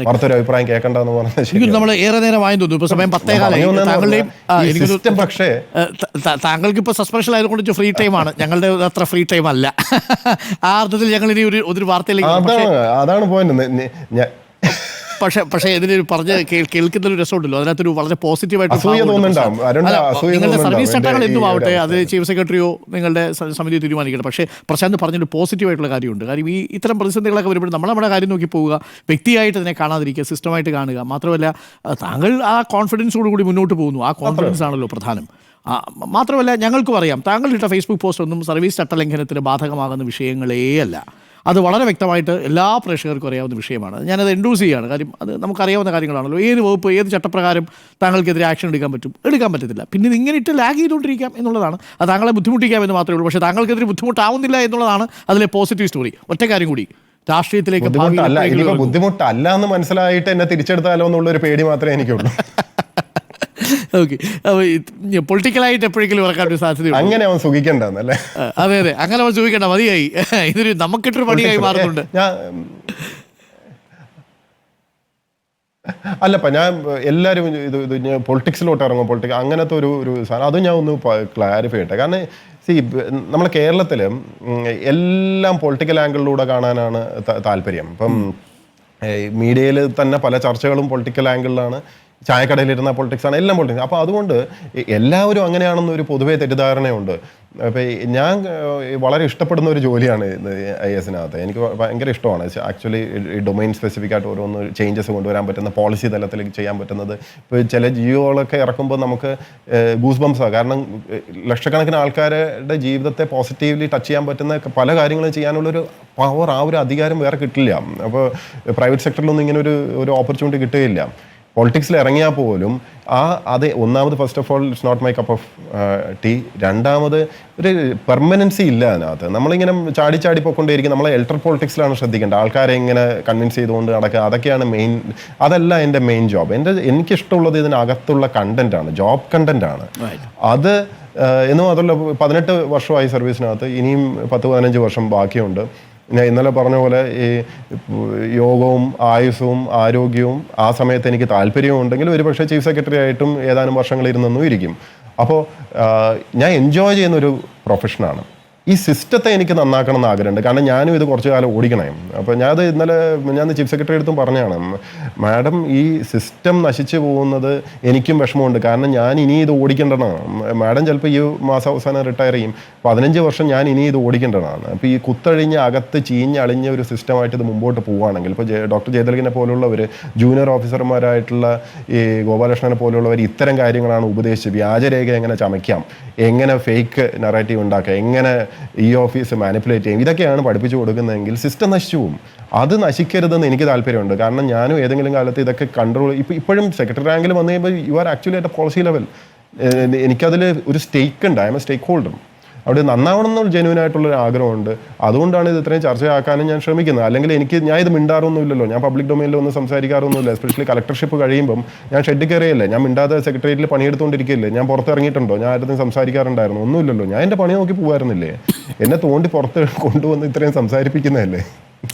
മറുത്തൊരു അഭിപ്രായം കേൾക്കണ്ടെന്ന് പറഞ്ഞാൽ നമ്മൾ ഏറെ നേരമായി തോന്നുന്നു. ഇപ്പൊ സമയം 10:15. പക്ഷേ താങ്കൾക്ക് ഇപ്പൊ സസ്പെൻഷൻ ആയതുകൊണ്ട് ഫ്രീ ടൈം ആണ്, ഞങ്ങളുടെ അത്ര ഫ്രീ ടൈം അല്ല. ആ അർത്ഥത്തിൽ ഞങ്ങൾ ഇനി ഒരു വാർത്തയിലേക്ക് അതാണ് പോയിന്റ്. പക്ഷേ ഇതിനൊരു പറഞ്ഞ് കേൾക്കുന്നൊരു രസമുണ്ടല്ലോ, അതിനകത്തൊരു വളരെ പോസിറ്റീവായിട്ട് നിങ്ങളുടെ സർവീസ് ചട്ടങ്ങൾ എന്തും ആവട്ടെ, അത് ചീഫ് സെക്രട്ടറിയോ നിങ്ങളുടെ സമിതിയോ തീരുമാനിക്കട്ടെ. പക്ഷേ പ്രശാന്ത് പറഞ്ഞൊരു പോസിറ്റീവായിട്ടുള്ള കാര്യമുണ്ട്. കാര്യം ഇത്തരം പ്രതിസന്ധികളൊക്കെ വരുമ്പോൾ നമ്മൾ നമ്മുടെ കാര്യം നോക്കി പോവുക, വ്യക്തിയായിട്ട് അതിനെ കാണാതിരിക്കുക, സിസ്റ്റമായിട്ട് കാണുക. മാത്രമല്ല താങ്കൾ ആ കോൺഫിഡൻസോടുകൂടി മുന്നോട്ട് പോകുന്നു. ആ കോൺഫിഡൻസ് ആണല്ലോ പ്രധാനം. മാത്രമല്ല ഞങ്ങൾക്കും അറിയാം താങ്കൾ ഇട്ട ഫേസ്ബുക്ക് പോസ്റ്റ് ഒന്നും സർവീസ് ചട്ടലംഘനത്തിന് ബാധകമാകുന്ന വിഷയങ്ങളേ അല്ല. അത് വളരെ വ്യക്തമായിട്ട് എല്ലാ പ്രേക്ഷകർക്കും അറിയാവുന്ന വിഷയമാണ്. ഞാനത് എൻഡോസ് ചെയ്യുകയാണ്. കാര്യം അത് നമുക്കറിയാവുന്ന കാര്യങ്ങളാണല്ലോ. ഏത് വകുപ്പ് ഏത് ചട്ടപ്രകാരം താങ്കൾക്കെതിരെ ആക്ഷൻ എടുക്കാൻ പറ്റത്തില്ല. പിന്നെ ഇത് ഇങ്ങനെ ഇട്ട് ലാഗ് ചെയ്തുകൊണ്ടിരിക്കാം എന്നുള്ളതാണ്. അത് താങ്കളെ ബുദ്ധിമുട്ടിക്കാമെന്ന് മാത്രമേ ഉള്ളൂ. പക്ഷേ താങ്കൾക്കെതിരെ ബുദ്ധിമുട്ടാവുന്നില്ല എന്നുള്ളതാണ് അതിലെ പോസിറ്റീവ് സ്റ്റോറി. ഒറ്റ കാര്യം കൂടി, രാഷ്ട്രീയത്തിലേക്ക് ബുദ്ധിമുട്ടല്ല എന്ന് മനസ്സിലായിട്ട് എന്നെ തിരിച്ചെടുത്താലോ എന്നുള്ളൊരു പേടി മാത്രമേ എനിക്കുള്ളൂ. ഓക്കെ, പൊളിറ്റിക്കലായിട്ട് എപ്പോഴെങ്കിലും ഇറക്കാൻ സാധ്യത അങ്ങനെ അവൻ സുഖിക്കണ്ടെന്നല്ലേ? അതെ, അങ്ങനെ അവൻ സുഖിക്കണ്ട, മതിയായി. ഇതൊരു നമുക്കിട്ടൊരു പണിയായി മാറുന്നുണ്ട്. അല്ലപ്പ ഞാൻ എല്ലാവരും ഇത് പൊളിറ്റിക്സിലോട്ട് ഇറങ്ങും, അങ്ങനത്തെ ഒരു സാധനം അത് ഞാൻ ഒന്ന് ക്ലാരിഫൈ ചെയ്യട്ടെ. കാരണം നമ്മളെ കേരളത്തിൽ എല്ലാം പൊളിറ്റിക്കൽ ആംഗിളിലൂടെ കാണാനാണ് താല്പര്യം. ഇപ്പം മീഡിയയിൽ തന്നെ പല ചർച്ചകളും പൊളിറ്റിക്കൽ ആംഗിളിലാണ്, ചായക്കടയിലിരുന്ന പൊളിറ്റിക്സാണ്, എല്ലാം പൊളിറ്റിക്സ്. അപ്പോൾ അതുകൊണ്ട് എല്ലാവരും അങ്ങനെയാണെന്നൊരു പൊതുവേ തെറ്റിദ്ധാരണയുണ്ട്. അപ്പോൾ ഞാൻ വളരെ ഇഷ്ടപ്പെടുന്ന ഒരു ജോലിയാണ് IAS-നകത്ത്. എനിക്ക് ഭയങ്കര ഇഷ്ടമാണ് ആക്ച്വലി ഡൊമൈൻ സ്പെസിഫിക് ആയിട്ട് ഓരോന്ന് ചേഞ്ചസ് കൊണ്ടുവരാൻ പറ്റുന്ന, പോളിസി തലത്തിലേക്ക് ചെയ്യാൻ പറ്റുന്നത്. ഇപ്പോൾ ചില ജിയോകളൊക്കെ ഇറക്കുമ്പോൾ നമുക്ക് ഗൂസ് ബംസാണ്. കാരണം ലക്ഷക്കണക്കിന് ആൾക്കാരുടെ ജീവിതത്തെ പോസിറ്റീവ്ലി ടച്ച് ചെയ്യാൻ പറ്റുന്ന പല കാര്യങ്ങളും ചെയ്യാനുള്ളൊരു പവർ, ആ ഒരു അധികാരം വേറെ കിട്ടില്ല. അപ്പോൾ പ്രൈവറ്റ് സെക്ടറിലൊന്നും ഇങ്ങനെ ഒരു ഓപ്പർച്യൂണിറ്റി കിട്ടുകയില്ല. പൊളിറ്റിക്സിൽ ഇറങ്ങിയാൽ പോലും അത് ഒന്നാമത് first of all it's not my cup of tea. രണ്ടാമത് ഒരു പെർമനൻസി ഇല്ല അതിനകത്ത്. നമ്മളിങ്ങനെ ചാടി പോയിക്കൊണ്ടേയിരിക്കും. നമ്മൾ എൽട്ടർ പൊളിറ്റിക്സിലാണ് ശ്രദ്ധിക്കേണ്ടത്, ആൾക്കാരെ ഇങ്ങനെ കൺവിൻസ് ചെയ്തുകൊണ്ട് നടക്കുക, അതൊക്കെയാണ് മെയിൻ. അതല്ല എൻ്റെ മെയിൻ ജോബ്. എനിക്കിഷ്ടമുള്ളത് ഇതിനകത്തുള്ള കണ്ടന്റാണ്, ജോബ് കണ്ടന്റാണ്. അത് എന്ന് മാത്രമല്ല 18 വർഷമായി സർവീസിനകത്ത്, ഇനിയും 10-15 വർഷം ബാക്കിയുണ്ട്. ഞാൻ ഇന്നലെ പറഞ്ഞ പോലെ ഈ യോഗവും ആയുസ്സും ആരോഗ്യവും ആ സമയത്ത് എനിക്ക് താല്പര്യവും ഉണ്ടെങ്കിൽ ഒരു പക്ഷേ ചീഫ് സെക്രട്ടറി ആയിട്ടും ഏതാനും വർഷങ്ങൾ ഇരുന്നെന്നും ഇരിക്കും. അപ്പോൾ ഞാൻ എൻജോയ് ചെയ്യുന്നൊരു പ്രൊഫഷനാണ്. ഈ സിസ്റ്റത്തെ എനിക്ക് നന്നാക്കണം എന്ന് ആഗ്രഹമുണ്ട്. കാരണം ഞാനും ഇത് കുറച്ച് കാലം ഓടിക്കണേ. അപ്പോൾ ഞാനത് ഇന്നലെ ഞാൻ ചീഫ് സെക്രട്ടറി അടുത്തും പറഞ്ഞതാണ്, മാഡം ഈ സിസ്റ്റം നശിച്ചു പോകുന്നത് എനിക്കും വിഷമമുണ്ട്. കാരണം ഞാൻ ഇനി ഇത് ഓടിക്കേണ്ടതാണ്. മാഡം ചിലപ്പോൾ ഈ മാസം അവസാനം റിട്ടയർ ചെയ്യും, 15 വർഷം ഞാൻ ഇനി ഇത് ഓടിക്കേണ്ടതാണ്. അപ്പോൾ ഈ കുത്തഴിഞ്ഞ് അകത്ത് ചീഞ്ഞളിഞ്ഞ ഒരു സിസ്റ്റമായിട്ട് ഇത് മുമ്പോട്ട് പോവുകയാണെങ്കിൽ, ഇപ്പോൾ ഡോക്ടർ ജയതിലകിനെ പോലുള്ളവർ, ജൂനിയർ ഓഫീസർമാരായിട്ടുള്ള ഈ ഗോപാലകൃഷ്ണനെ പോലുള്ളവർ ഇത്തരം കാര്യങ്ങളാണ് ഉപദേശിച്ച്, വ്യാജരേഖ എങ്ങനെ ചമയ്ക്കാം, എങ്ങനെ ഫേക്ക് നറേറ്റീവ് ഉണ്ടാക്കാം, എങ്ങനെ ഈ ഓഫീസ് മാനിപ്പുലേറ്റ് ചെയ്യും, ഇതൊക്കെയാണ് പഠിപ്പിച്ചു കൊടുക്കുന്നതെങ്കിൽ സിസ്റ്റം നശിച്ചു പോകും. അത് നശിക്കരുതെന്ന് എനിക്ക് താല്പര്യമുണ്ട്. കാരണം ഞാനും ഏതെങ്കിലും കാലത്ത് ഇതൊക്കെ കൺട്രോൾ, ഇപ്പോഴും സെക്രട്ടറി റാങ്കിൽ വന്നു കഴിയുമ്പോൾ you are actually at a policy level. എനിക്കതിൽ ഒരു സ്റ്റേക്ക് ഉണ്ട്, I am a stakeholder. അവിടെ നന്നാവണം എന്നുള്ള ജെന്യൂൻ ആയിട്ടുള്ളൊരു ആഗ്രഹമുണ്ട്. അതുകൊണ്ടാണ് ഇത് ഇത്രയും ചർച്ചയാക്കാനും ഞാൻ ശ്രമിക്കുന്നത്. അല്ലെങ്കിൽ ഞാൻ ഇത് മിണ്ടാറൊന്നുമില്ലല്ലോ, ഞാൻ പബ്ലിക് ഡൊമൈനിൽ ഒന്നും സംസാരിക്കാറൊന്നുമില്ല. എസ്പെഷ്യലി കളക്ടർഷിപ്പ് കഴിയുമ്പം ഞാൻ ഷെഡ് കയറിയല്ലേ, ഞാൻ മിണ്ടാതെ സെക്രട്ടേറിയറ്റിൽ പണിയെടുത്തുകൊണ്ടിരിക്കുകയല്ലേ, ഞാൻ പുറത്തിറങ്ങിയിട്ടുണ്ടോ, ഞാൻ ആരും സംസാരിക്കാറുണ്ടായിരുന്നു? ഒന്നുമില്ലല്ലോ, ഞാൻ എൻ്റെ പണി നോക്കി പോകുമായിരുന്നില്ലേ? എന്നെ തോണ്ടി പുറത്ത് കൊണ്ടുവന്ന് ഇത്രയും സംസാരിപ്പിക്കുന്നതല്ലേ.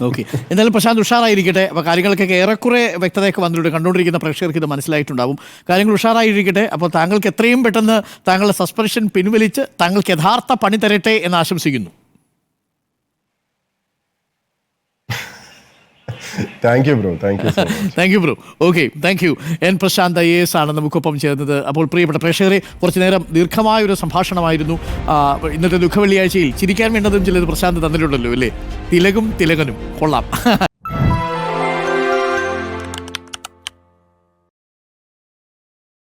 ഓക്കെ, എന്തായാലും പ്രശാന്ത് ഉഷാറായിരിക്കട്ടെ. അപ്പോൾ കാര്യങ്ങളൊക്കെ ഏറെക്കുറെ വ്യക്തതയൊക്കെ വന്നിട്ടുണ്ട്, കണ്ടുകൊണ്ടിരിക്കുന്ന പ്രേക്ഷകർക്ക് ഇത് മനസ്സിലായിട്ടുണ്ടാവും. കാര്യങ്ങൾ ഉഷാറായിരിക്കട്ടെ. അപ്പോൾ താങ്കൾക്ക് എത്രയും പെട്ടെന്ന് താങ്കളുടെ സസ്പെൻഷൻ പിൻവലിച്ച് താങ്കൾക്ക് യഥാർത്ഥ പണി തരട്ടെ എന്ന് ആശംസിക്കുന്നു. Thank you bro, thank you so much. Thank you bro. Okay, thank you. N Prashant IAS ആണ് നമുക്കൊപ്പം ചേർന്നത്. അപ്പോൾ പ്രിയപ്പെട്ട പ്രേക്ഷകരെ, കുറച്ചു നേരം ദീർഘമായൊരു സംഭാഷണമായിരുന്നു. ഇന്നത്തെ ദുഃഖവെള്ളിയാഴ്ചയിൽ ചിരിക്കാൻ വേണ്ടതും ചിലത് പ്രശാന്ത് തന്നിട്ടുണ്ടല്ലോ അല്ലേ. തിലകും തിലകനും കൊള്ളാം.